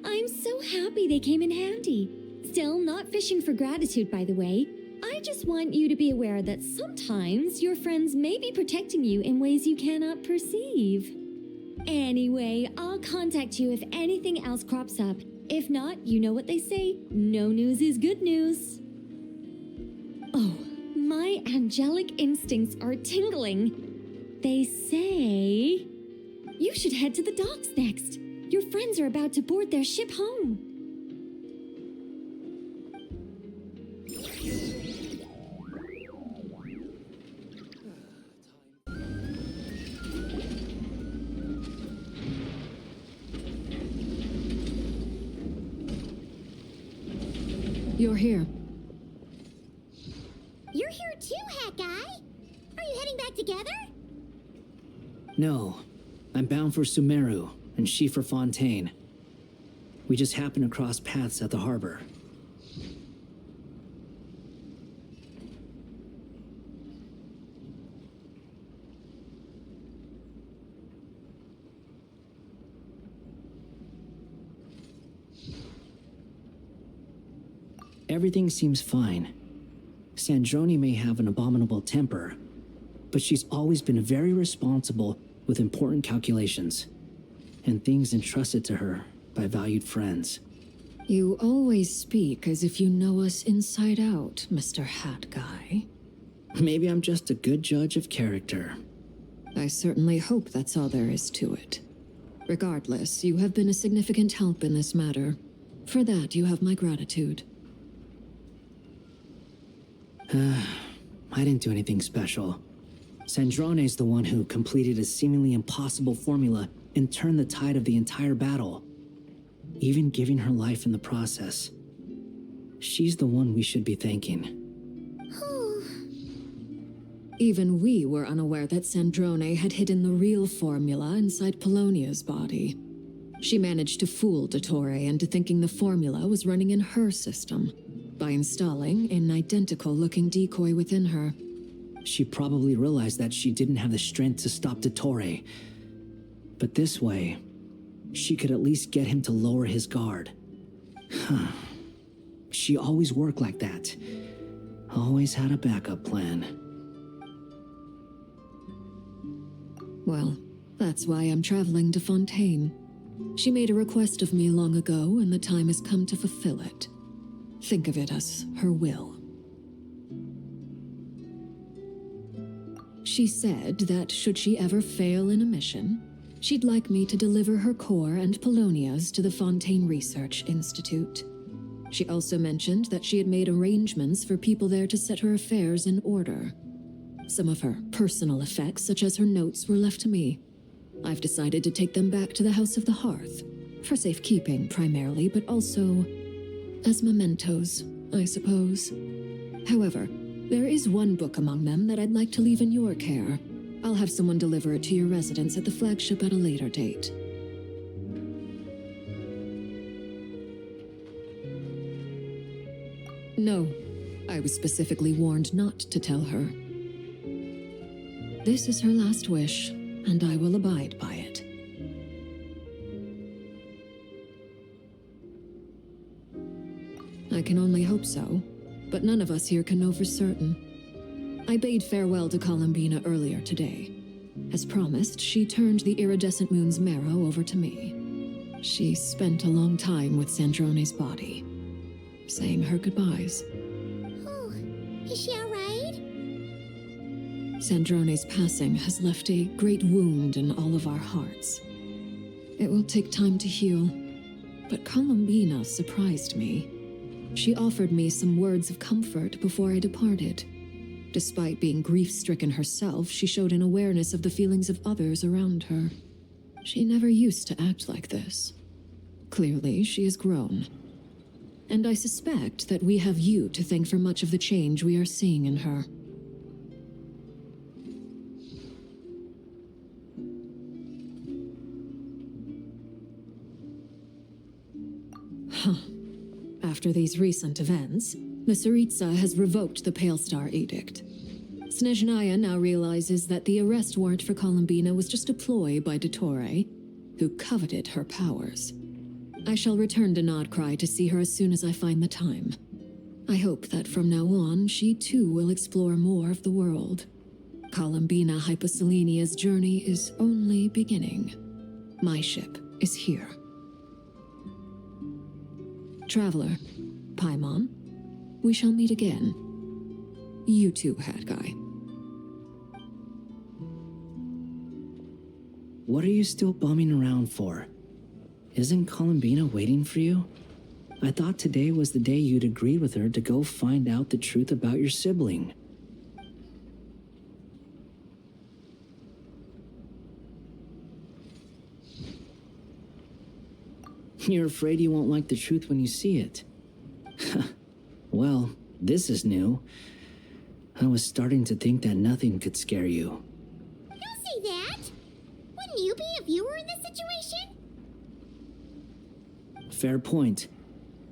I'm so happy they came in handy. Still, not fishing for gratitude, by the way. I just want you to be aware that sometimes your friends may be protecting you in ways you cannot perceive. Anyway, I'll contact you if anything else crops up. If not, you know what they say, no news is good news. Oh, my angelic instincts are tingling. They say you should head to the docks next. Your friends are about to board their ship home. You're here. You're here too, Hat Guy. Are you heading back together? No, I'm bound for Sumeru, and she for Fontaine. We just happened to cross paths at the harbor. Everything seems fine. Sandrone may have an abominable temper, but she's always been very responsible with important calculations and things entrusted to her by valued friends. You always speak as if you know us inside out, Mr. Hat Guy. Maybe I'm just a good judge of character. I certainly hope that's all there is to it. Regardless, you have been a significant help in this matter. For that, you have my gratitude. I didn't do anything special. Sandrone's the one who completed a seemingly impossible formula and turned the tide of the entire battle, even giving her life in the process. She's the one we should be thanking. Even we were unaware that Sandrone had hidden the real formula inside Polonia's body. She managed to fool dottore into thinking the formula was running in her system by installing an identical-looking decoy within her. She probably realized that she didn't have the strength to stop dottore. But this way, she could at least get him to lower his guard. She always worked like that. Always had a backup plan. Well, that's why I'm traveling to Fontaine. She made a request of me long ago, and the time has come to fulfill it. Think of it as her will. She said that should she ever fail in a mission, she'd like me to deliver her core and Polonia's to the Fontaine Research Institute. She also mentioned that she had made arrangements for people there to set her affairs in order. Some of her personal effects, such as her notes, were left to me. I've decided to take them back to the House of the Hearth, for safekeeping primarily, but also as mementos, I suppose. However, there is one book among them that I'd like to leave in your care. I'll have someone deliver it to your residence at the flagship at a later date. No, I was specifically warned not to tell her. This is her last wish, and I will abide by it. I can only hope so, but none of us here can know for certain. I bade farewell to Columbina earlier today. As promised, she turned the iridescent moon's marrow over to me. She spent a long time with Sandrone's body, saying her goodbyes. Oh, is she all right? Sandrone's passing has left a great wound in all of our hearts. It will take time to heal, but Columbina surprised me. She offered me some words of comfort before I departed. Despite being grief-stricken herself, she showed an awareness of the feelings of others around her. She never used to act like this. Clearly, she has grown. And I suspect that we have you to thank for much of the change we are seeing in her. After these recent events, the Tsaritsa has revoked the Pale Star Edict. Snezhnaya now realizes that the arrest warrant for Columbina was just a ploy by dottore, who coveted her powers. I shall return to nod-krai to see her as soon as I find the time. I hope that from now on, she too will explore more of the world. Columbina Hyposelenia's journey is only beginning. My ship is here. Traveler, Paimon, we shall meet again. You too, Hat Guy. What are you still bumming around for? Isn't Columbina waiting for you? I thought today was the day you'd agreed with her to go find out the truth about your sibling. You're afraid you won't like the truth when you see it. Well, this is new. I was starting to think that nothing could scare you. Don't say that! Wouldn't you be a viewer in this situation? Fair point.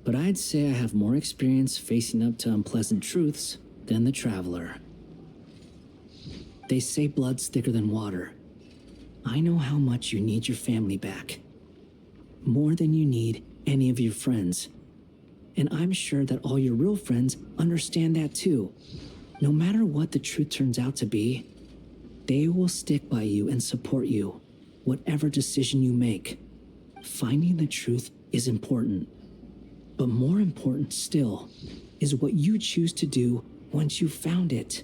But I'd say I have more experience facing up to unpleasant truths than the traveler. They say blood's thicker than water. I know how much you need your family back. More than you need any of your friends. And I'm sure that all your real friends understand that too. No matter what the truth turns out to be, they will stick by you and support you, whatever decision you make. Finding the truth is important. But more important still is what you choose to do once you've found it.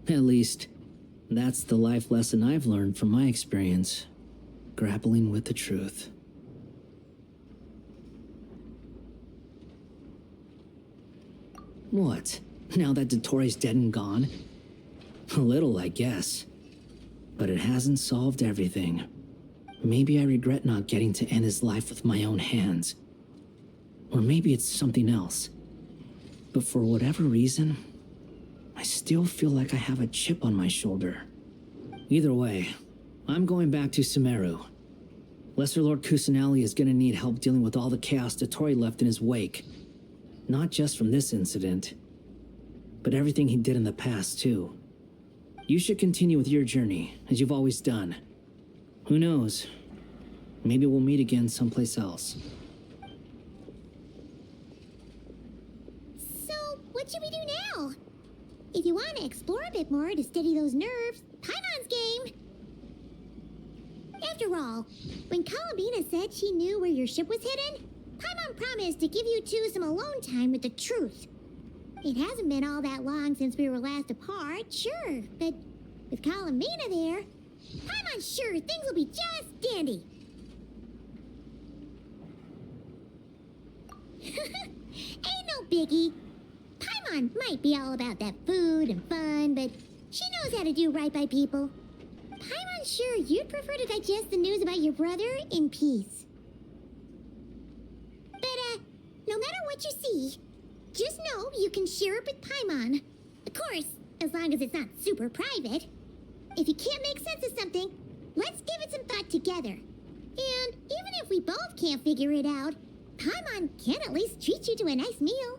At least, that's the life lesson I've learned from my experience, grappling with the truth. What? Now that Dottore's dead and gone? A little, I guess. But it hasn't solved everything. Maybe I regret not getting to end his life with my own hands. Or maybe it's something else. But for whatever reason, I still feel like I have a chip on my shoulder. Either way, I'm going back to Sumeru. Lesser Lord Kusanali is gonna need help dealing with all the chaos Dottore left in his wake. Not just from this incident, but everything he did in the past, too. You should continue with your journey, as you've always done. Who knows? Maybe we'll meet again someplace else. So, what should we do now? If you want to explore a bit more to steady those nerves, Paimon's game! After all, when Columbina said she knew where your ship was hidden, Paimon promised to give you two some alone time with the truth. It hasn't been all that long since we were last apart, sure, but with Columbina there, Paimon's sure things will be just dandy. Ain't no biggie. Paimon might be all about that food and fun, but she knows how to do right by people. Paimon's sure you'd prefer to digest the news about your brother in peace. But, no matter what you see, just know you can share it with Paimon. Of course, as long as it's not super private. If you can't make sense of something, let's give it some thought together. And even if we both can't figure it out, Paimon can at least treat you to a nice meal.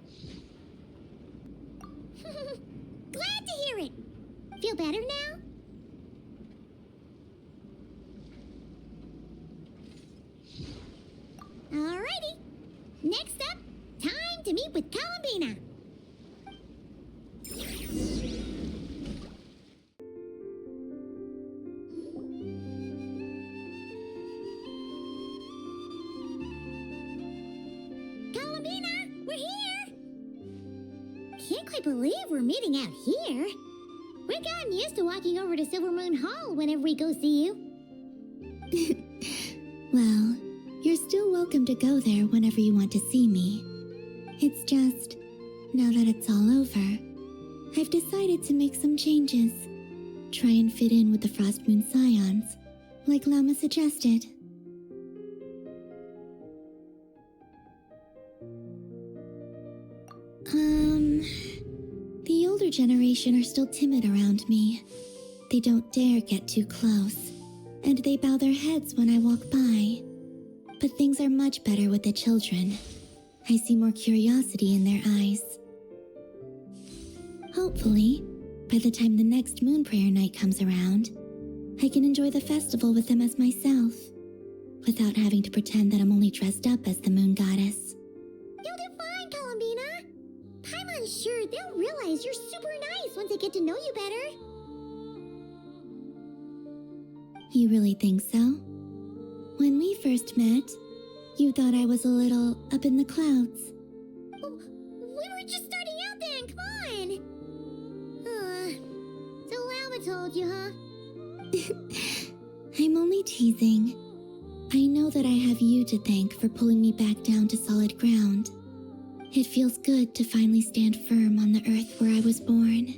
Glad to hear it. Feel better now? Alrighty. Next up, time to meet with Columbina. Columbina, we're here! Can't quite believe we're meeting out here. We've gotten used to walking over to Silver Moon Hall whenever we go see you. Well, you're still welcome to go there whenever you want to see me. It's just, now that it's all over, I've decided to make some changes. Try and fit in with the Frost Moon Scions, like Lama suggested. The older generation are still timid around me. They don't dare get too close, and they bow their heads when I walk by. But things are much better with the children. I see more curiosity in their eyes. Hopefully, by the time the next moon prayer night comes around, I can enjoy the festival with them as myself, without having to pretend that I'm only dressed up as the moon goddess. You'll do fine, Columbina. Paimon's sure they'll realize you're super nice once they get to know you better. You really think so? When we first met, you thought I was a little up in the clouds. Oh, we were just starting out then, come on! So Lama told you, huh? I'm only teasing. I know that I have you to thank for pulling me back down to solid ground. It feels good to finally stand firm on the earth where I was born.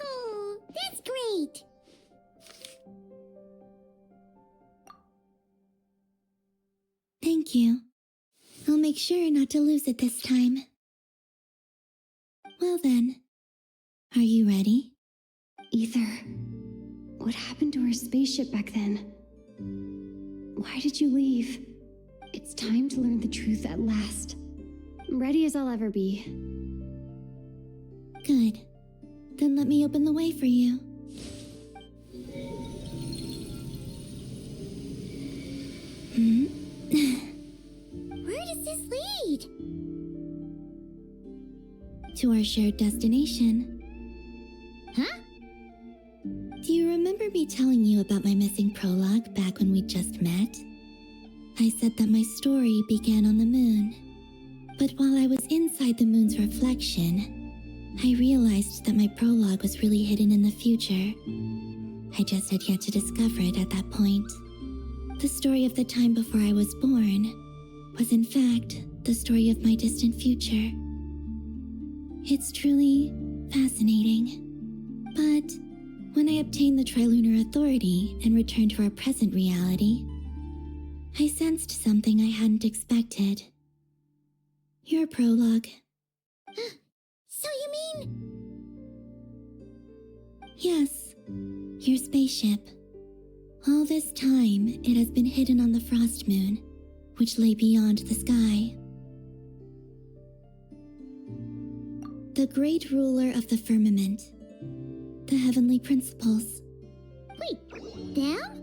Oh, that's great! Thank you. I'll make sure not to lose it this time. Well then, are you ready? Ether, what happened to our spaceship back then? Why did you leave? It's time to learn the truth at last. I'm ready as I'll ever be. Good. Then let me open the way for you. Where does this lead? To our shared destination. Huh? Do you remember me telling you about my missing prologue back when we just met? I said that my story began on the moon. But while I was inside the moon's reflection, I realized that my prologue was really hidden in the future. I just had yet to discover it at that point. The story of the time before I was born was in fact the story of my distant future. It's truly fascinating. But when I obtained the Trilunar Authority and returned to our present reality, I sensed something I hadn't expected. Your prologue. So you mean... Yes, your spaceship. All this time, it has been hidden on the frost moon, which lay beyond the sky. The great ruler of the firmament. The heavenly principles. Wait, them?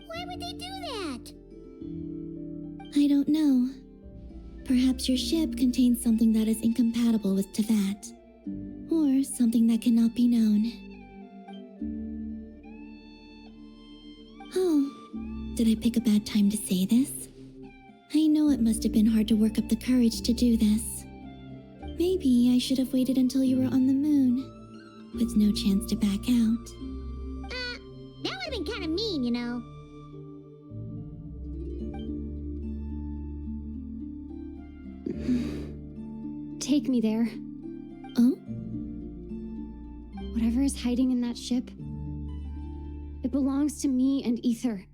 Why would they do that? I don't know. Perhaps your ship contains something that is incompatible with Teyvat, or something that cannot be known. Oh, did I pick a bad time to say this? I know it must have been hard to work up the courage to do this. Maybe I should have waited until you were on the moon, with no chance to back out. That would have been kind of mean, you know. Take me there. Oh? Whatever is hiding in that ship, it belongs to me and Ether.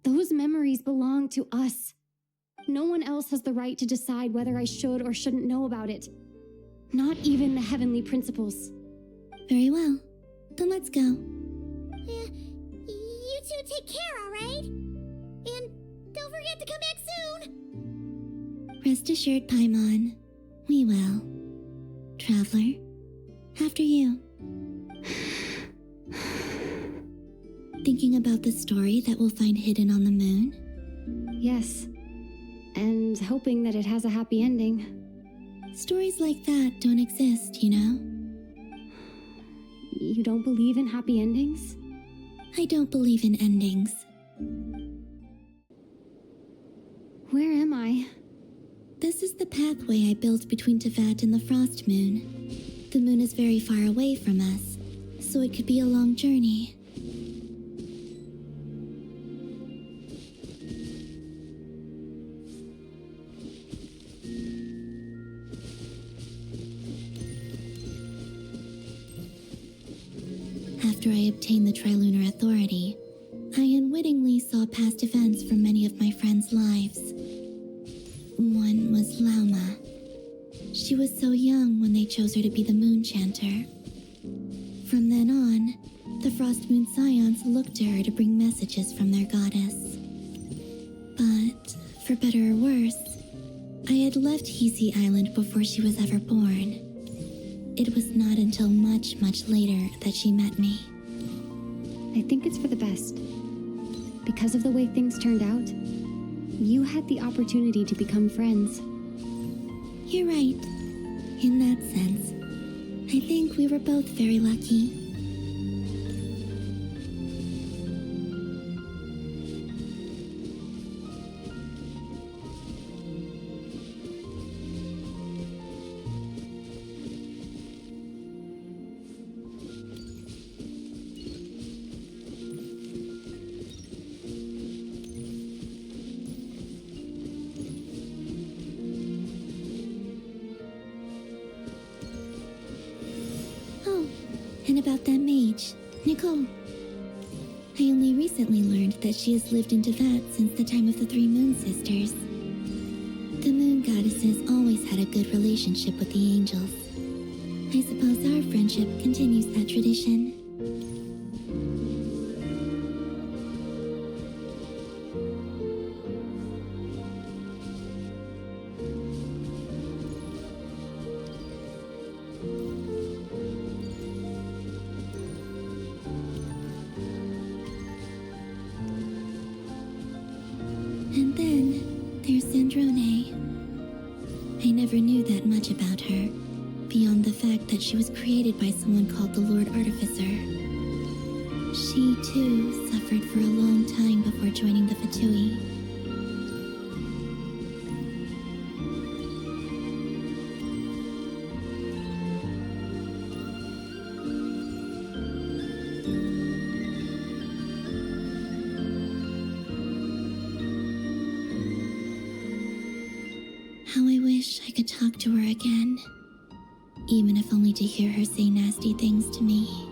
Those memories belong to us. No one else has the right to decide whether I should or shouldn't know about it. Not even the heavenly principles. Very well. Then let's go. You two take care, alright? And don't forget to come back soon! Rest assured, Paimon. We will. Traveler, after you. Thinking about the story that we'll find hidden on the moon? Yes. And hoping that it has a happy ending. Stories like that don't exist, you know? You don't believe in happy endings? I don't believe in endings. Where am I? This is the pathway I built between Teyvat and the Frost Moon. The moon is very far away from us, so it could be a long journey. After I obtained the Trilunar Authority, I unwittingly saw past events from many of my friends' lives. One was Lauma. She was so young when they chose her to be the Moon Chanter. From then on, the Frost Moon Scions looked to her to bring messages from their goddess. But, for better or worse, I had left Hisi Island before she was ever born. It was not until much, much later that she met me. I think it's for the best. Because of the way things turned out, you had the opportunity to become friends. You're right. In that sense, I think we were both very lucky. And about that mage, Nicole. I only recently learned that she has lived in Teyvat since the time of the Three Moon Sisters. The moon goddesses always had a good relationship with the angels. I suppose our friendship continues that tradition. And then there's Sandrone. I never knew that much about her, beyond the fact that she was created by someone called the Lord Artificer. She, too, suffered for a long time before joining the Fatui. I could talk to her again, even if only to hear her say nasty things to me.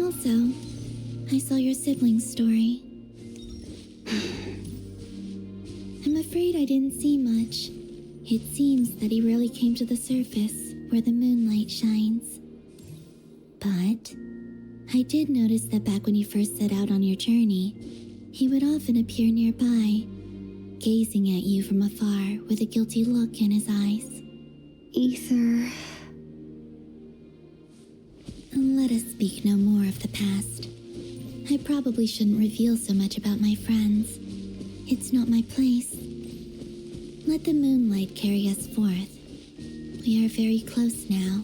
Also, I saw your sibling's story. I'm afraid I didn't see much. It seems that he rarely came to the surface where the moonlight shines. But I did notice that back when you first set out on your journey, he would often appear nearby, gazing at you from afar with a guilty look in his eyes. Ether. Let us speak no more of the past. I probably shouldn't reveal so much about my friends. It's not my place. Let the moonlight carry us forth. We are very close now.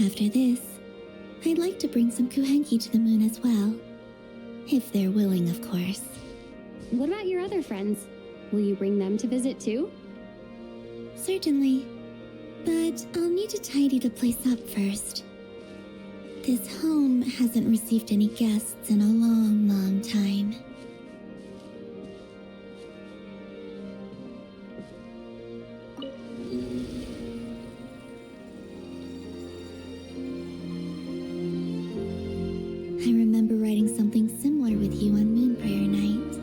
After this, I'd like to bring some kuhenki to the moon as well. If they're willing, of course. What about your other friends? Will you bring them to visit too? Certainly. But I'll need to tidy the place up first. This home hasn't received any guests in a long, long time. I remember writing something similar with you on Moon Prayer Night.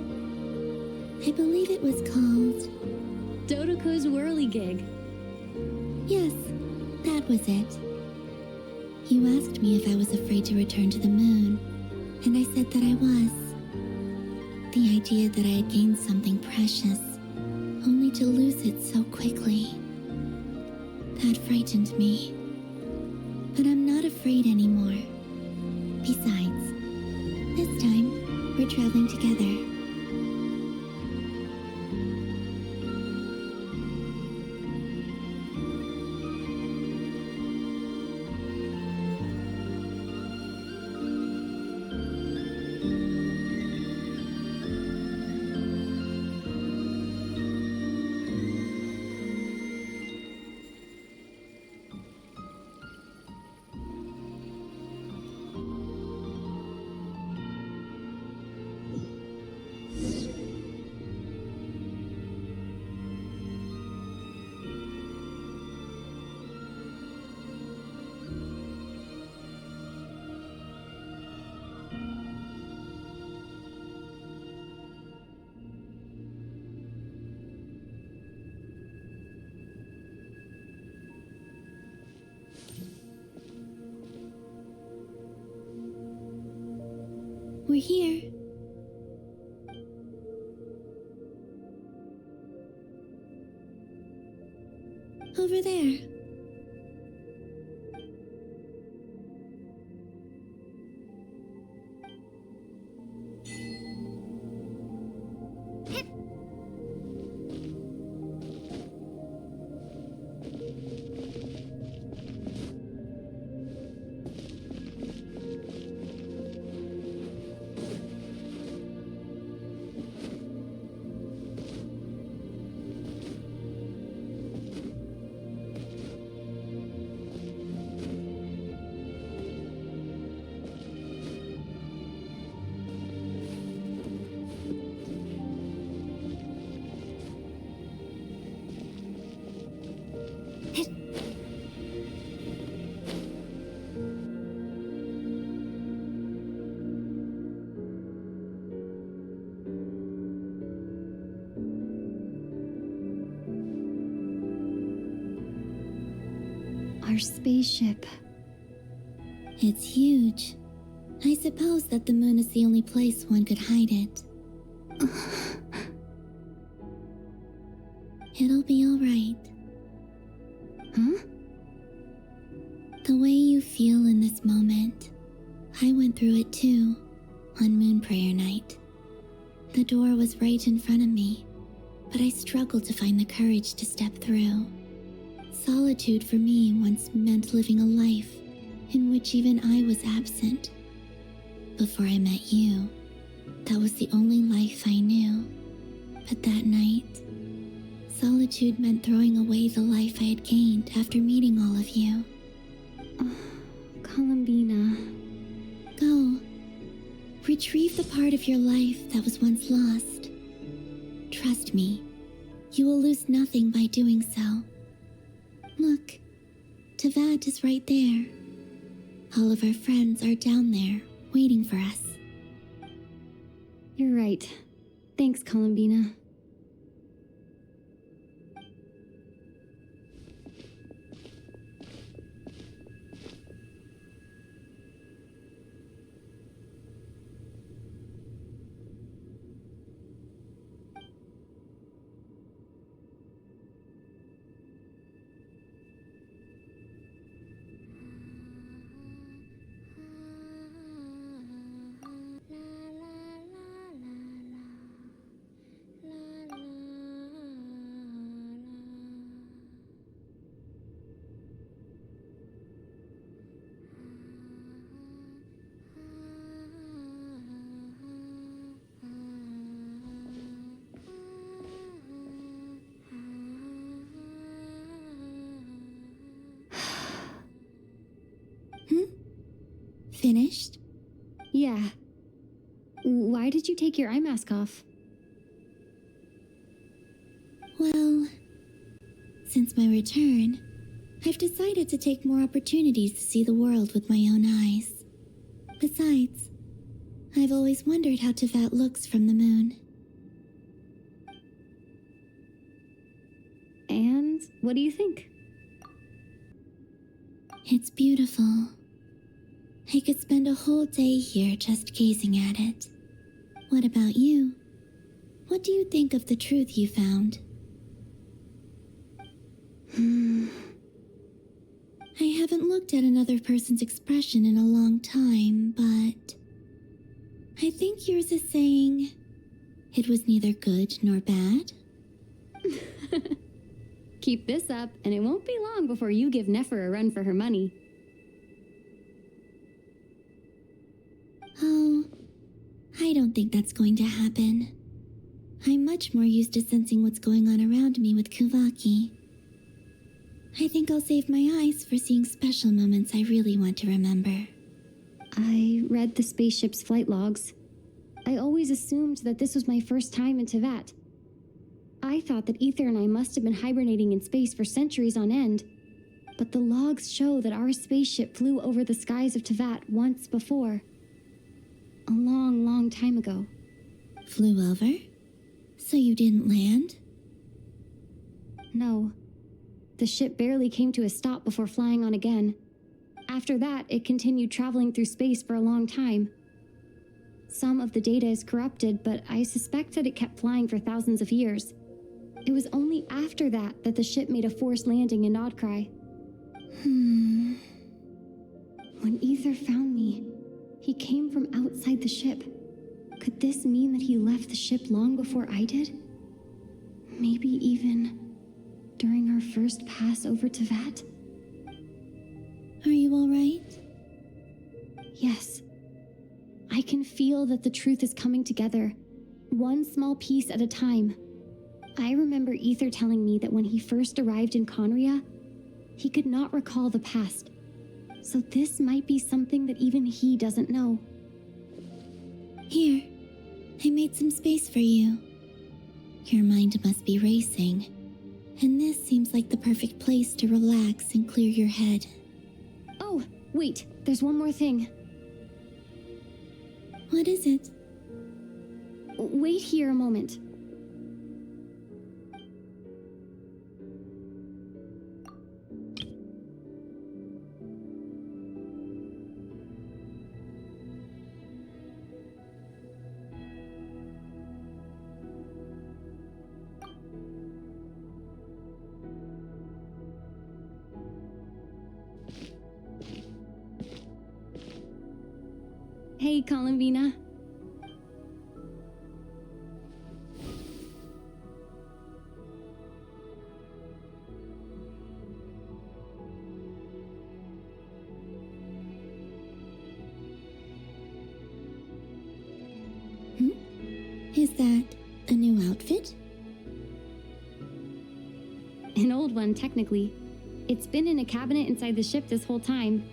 I believe it was called Dodoko's Whirligig. Yes, that was it. You asked me if I was afraid to return to the moon, and I said that I was. The idea that I had gained something precious, only to lose it so quickly. That frightened me. But I'm not afraid anymore. Besides, this time, we're traveling together. We're here. Over there. Our spaceship. It's huge. I suppose that the moon is the only place one could hide it. It'll be alright. Huh? The way you feel in this moment, I went through it too, on Moon Prayer Night. The door was right in front of me, but I struggled to find the courage to step through. Solitude for me once meant living a life in which even I was absent. Before I met you, that was the only life I knew. But that night, solitude meant throwing away the life I had gained after meeting all of you. Oh, Columbina. Go. Retrieve the part of your life that was once lost. Trust me, you will lose nothing by doing so. Look, Teyvat is right there. All of our friends are down there, waiting for us. You're right. Thanks, Columbina. Finished? Yeah. Why did you take your eye mask off? Well, since my return, I've decided to take more opportunities to see the world with my own eyes. Besides, I've always wondered how Teyvat looks from the moon. And what do you think? It's beautiful. I could spend a whole day here just gazing at it. What about you? What do you think of the truth you found? I haven't looked at another person's expression in a long time, but I think yours is saying it was neither good nor bad. Keep this up, and it won't be long before you give Nefer a run for her money. Oh, I don't think that's going to happen. I'm much more used to sensing what's going on around me with Kuvaki. I think I'll save my eyes for seeing special moments I really want to remember. I read the spaceship's flight logs. I always assumed that this was my first time in Teyvat. I thought that Ether and I must have been hibernating in space for centuries on end. But the logs show that our spaceship flew over the skies of Teyvat once before. A long, long time ago. Flew over? So you didn't land? No. The ship barely came to a stop before flying on again. After that, it continued traveling through space for a long time. Some of the data is corrupted, but I suspect that it kept flying for thousands of years. It was only after that that the ship made a forced landing in nod-krai. When Ether found me, he came from outside the ship. Could this mean that he left the ship long before I did? Maybe even during our first pass over Teyvat? Are you all right? Yes. I can feel that the truth is coming together, one small piece at a time. I remember Ether telling me that when he first arrived in Conria, he could not recall the past. So this might be something that even he doesn't know. Here, I made some space for you. Your mind must be racing, and this seems like the perfect place to relax and clear your head. Oh, wait, there's one more thing. What is it? Wait here a moment. Hey, Columbina. Is that a new outfit? An old one, technically. It's been in a cabinet inside the ship this whole time.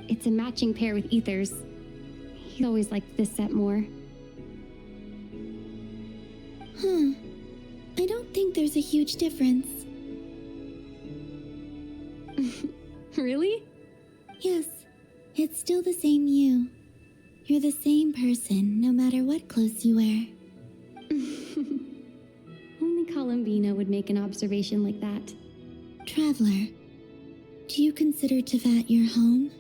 It's a matching pair with Ether's. He always liked this set more. Huh. I don't think there's a huge difference. Really? Yes. It's still the same you. You're the same person, no matter what clothes you wear. Only Columbina would make an observation like that. Traveler, do you consider Tevat your home?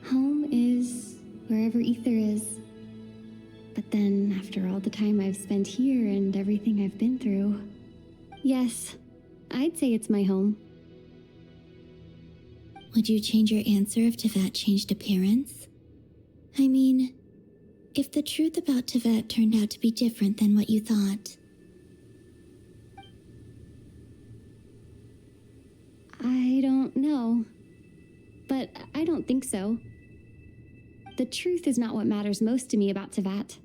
Home is wherever Ether is. But then, after all the time I've spent here and everything I've been through, yes, I'd say it's my home. Would you change your answer if Tevat changed appearance? I mean, if the truth about Tevat turned out to be different than what you thought. I don't know. But I don't think so. The truth is not what matters most to me about Tevat.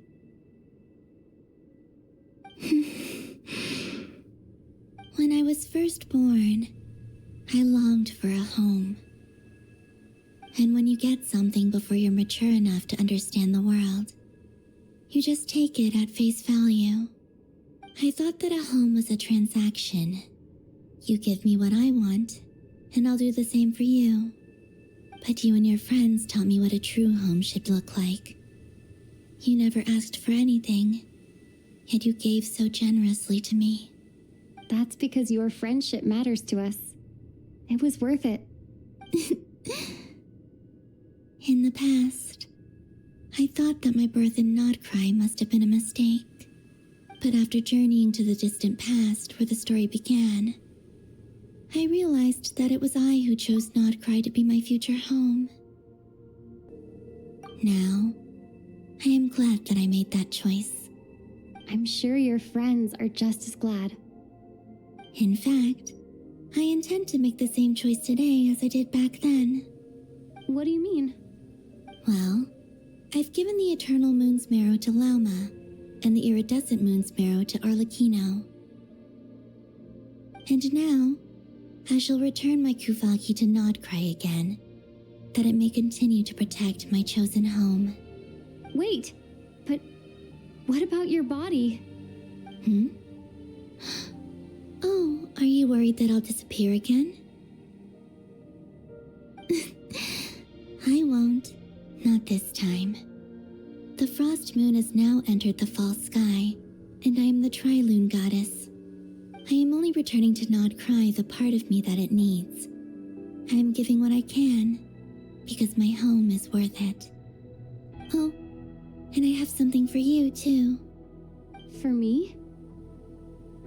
When I was first born, I longed for a home. And when you get something before you're mature enough to understand the world, you just take it at face value. I thought that a home was a transaction. You give me what I want, and I'll do the same for you. But you and your friends taught me what a true home should look like. You never asked for anything, yet you gave so generously to me. That's because your friendship matters to us. It was worth it. In the past, I thought that my birth in nod-krai must have been a mistake. But after journeying to the distant past where the story began, I realized that it was I who chose nod-krai to be my future home. Now, I am glad that I made that choice. I'm sure your friends are just as glad. In fact, I intend to make the same choice today as I did back then. What do you mean? Well, I've given the Eternal Moon's Marrow to Lauma, and the Iridescent Moon's Marrow to Arlecchino. And now, I shall return my Kuvagi to nod-krai again, that it may continue to protect my chosen home. Wait, but what about your body? Oh, are you worried that I'll disappear again? I won't. Not this time. The frost moon has now entered the fall sky, and I am the Trilune goddess. I am only returning to nod-krai the part of me that it needs. I am giving what I can, because my home is worth it. Oh, and I have something for you, too. For me?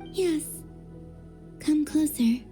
Yes. Come closer.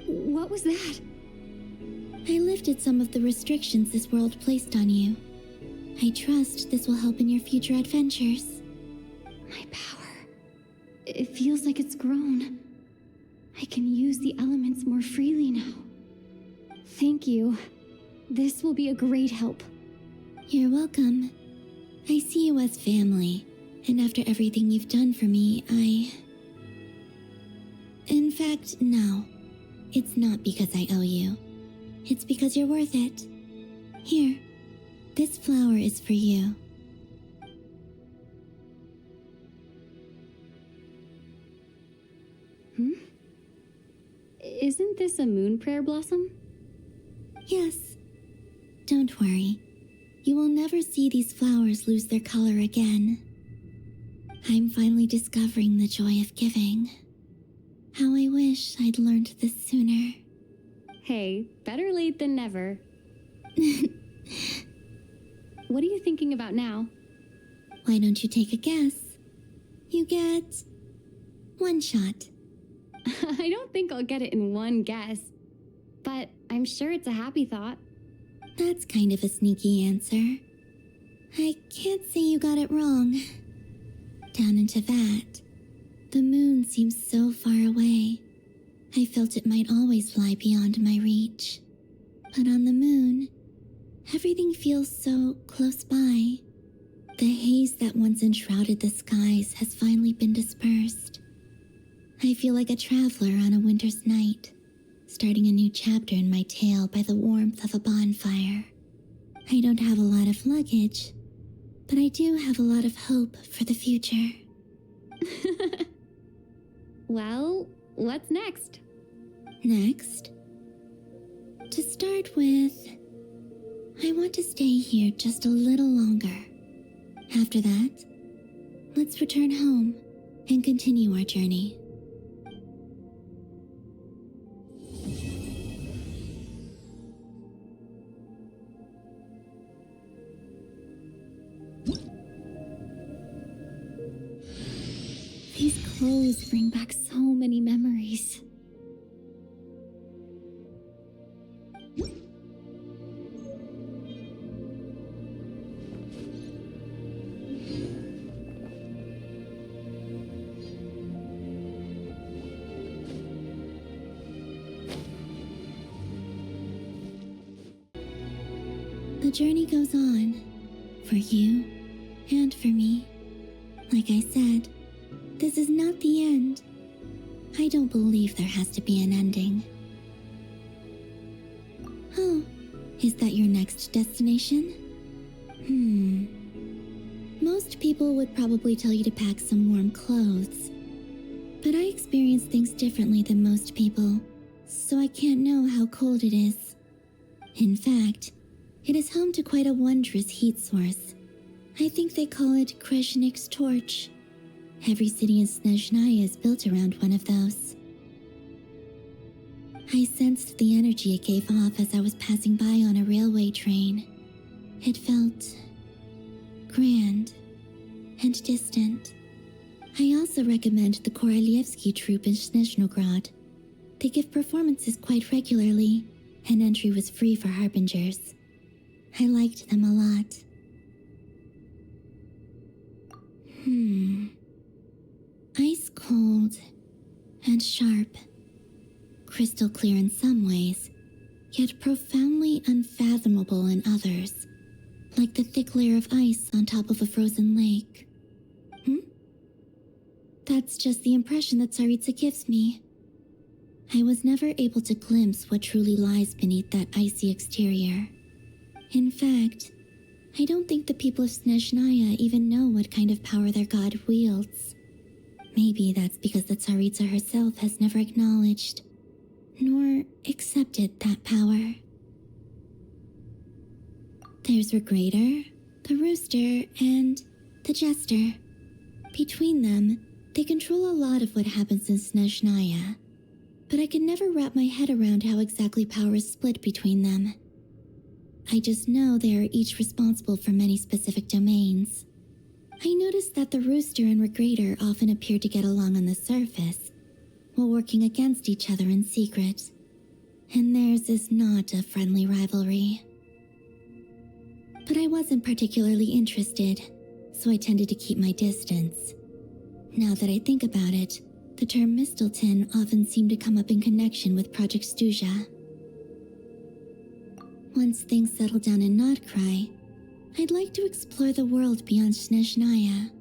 What was that? I lifted some of the restrictions this world placed on you. I trust this will help in your future adventures. My power. It feels like it's grown. I can use the elements more freely now. Thank you. This will be a great help. You're welcome. I see you as family, and after everything you've done for me, In fact, no. It's not because I owe you. It's because you're worth it. Here, this flower is for you. this a moon prayer blossom? Yes. Don't worry. You will never see these flowers lose their color again. I'm finally discovering the joy of giving. How I wish I'd learned this sooner. Hey, better late than never. What are you thinking about now? Why don't you take a guess? You get 1 shot. I don't think I'll get it in one guess, but I'm sure it's a happy thought. That's kind of a sneaky answer. I can't say you got it wrong. Down into that, the moon seems so far away. I felt it might always lie beyond my reach. But on the moon, everything feels so close by. The haze that once enshrouded the skies has finally been dispersed. I feel like a traveler on a winter's night, starting a new chapter in my tale by the warmth of a bonfire. I don't have a lot of luggage, but I do have a lot of hope for the future. Well, what's next? Next? To start with, I want to stay here just a little longer. After that, let's return home and continue our journey. These clothes bring back so many memories. The journey goes on, for you and for me. Like I said, this is not the end. I don't believe there has to be an ending. Oh, is that your next destination? Most people would probably tell you to pack some warm clothes. But I experience things differently than most people, so I can't know how cold it is. In fact, it is home to quite a wondrous heat source. I think they call it Kreshnik's torch. Every city in Snezhnaya is built around one of those. I sensed the energy it gave off as I was passing by on a railway train. It felt grand and distant. I also recommend the Korolievsky troupe in Snezhnograd. They give performances quite regularly, and entry was free for harbingers. I liked them a lot. Ice cold and sharp. Crystal clear in some ways, yet profoundly unfathomable in others. Like the thick layer of ice on top of a frozen lake. That's just the impression that Tsaritsa gives me. I was never able to glimpse what truly lies beneath that icy exterior. In fact, I don't think the people of Snezhnaya even know what kind of power their god wields. Maybe that's because the Tsaritsa herself has never acknowledged, nor accepted that power. There's Regrator, the Rooster, and the Jester. Between them, they control a lot of what happens in Snezhnaya, but I can never wrap my head around how exactly power is split between them. I just know they are each responsible for many specific domains. I noticed that the Rooster and Regrator often appear to get along on the surface, while working against each other in secret. And theirs is not a friendly rivalry. But I wasn't particularly interested, so I tended to keep my distance. Now that I think about it, the term Mistelton often seemed to come up in connection with Project Stuja. Once things settle down in nod-krai, I'd like to explore the world beyond Snezhnaya.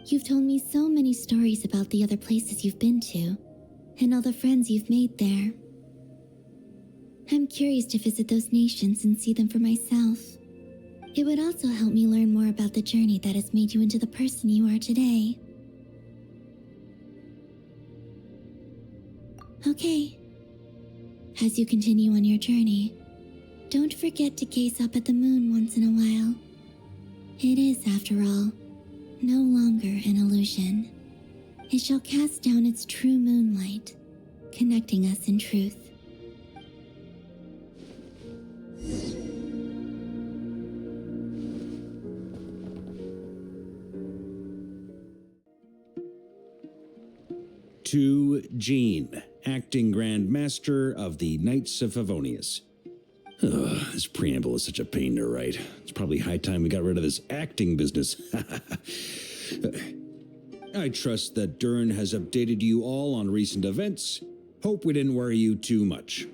You've told me so many stories about the other places you've been to, and all the friends you've made there. I'm curious to visit those nations and see them for myself. It would also help me learn more about the journey that has made you into the person you are today. Okay, As you continue on your journey, don't forget to gaze up at the moon once in a while. It is, after all, no longer an illusion. It shall cast down its true moonlight, connecting us in truth. To Jean, acting Grand Master of the Knights of Favonius. This preamble is such a pain to write. It's probably high time we got rid of this acting business. I trust that Durin has updated you all on recent events. Hope we didn't worry you too much.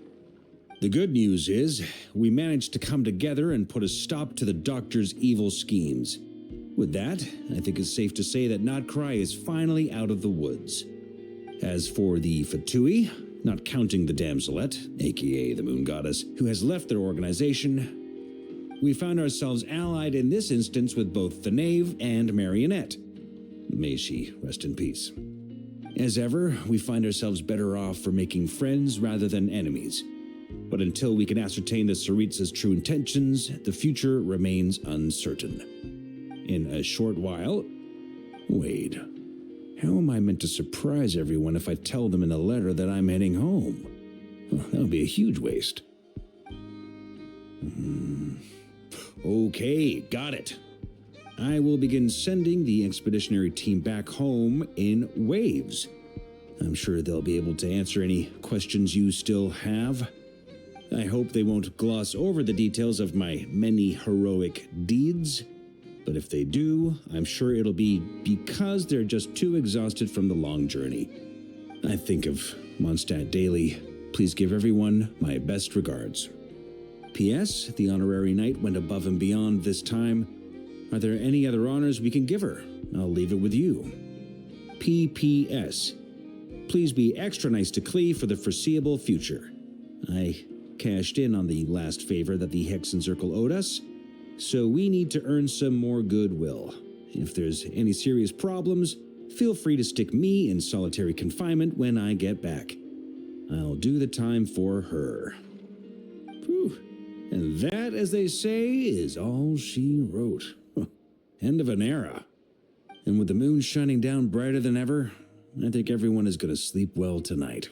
The good news is, we managed to come together and put a stop to the Doctor's evil schemes. With that, I think it's safe to say that nod-krai is finally out of the woods. As for the Fatui, not counting the damselette, aka the moon goddess, who has left their organization, we found ourselves allied in this instance with both the knave and marionette. May she rest in peace. As ever, we find ourselves better off for making friends rather than enemies. But until we can ascertain the Tsaritsa's true intentions, the future remains uncertain. In a short while... Wait... How am I meant to surprise everyone if I tell them in a letter that I'm heading home? Well, that would be a huge waste. Okay, got it. I will begin sending the expeditionary team back home in waves. I'm sure they'll be able to answer any questions you still have. I hope they won't gloss over the details of my many heroic deeds. But if they do, I'm sure it'll be because they're just too exhausted from the long journey. I think of Mondstadt daily. Please give everyone my best regards. P.S. The honorary knight went above and beyond this time. Are there any other honors we can give her? I'll leave it with you. P.P.S. Please be extra nice to Klee for the foreseeable future. I cashed in on the last favor that the Hexen Circle owed us, so we need to earn some more goodwill. If there's any serious problems, feel free to stick me in solitary confinement when I get back. I'll do the time for her. Whew. And that, as they say, is all she wrote. End of an era. And with the moon shining down brighter than ever, I think everyone is going to sleep well tonight.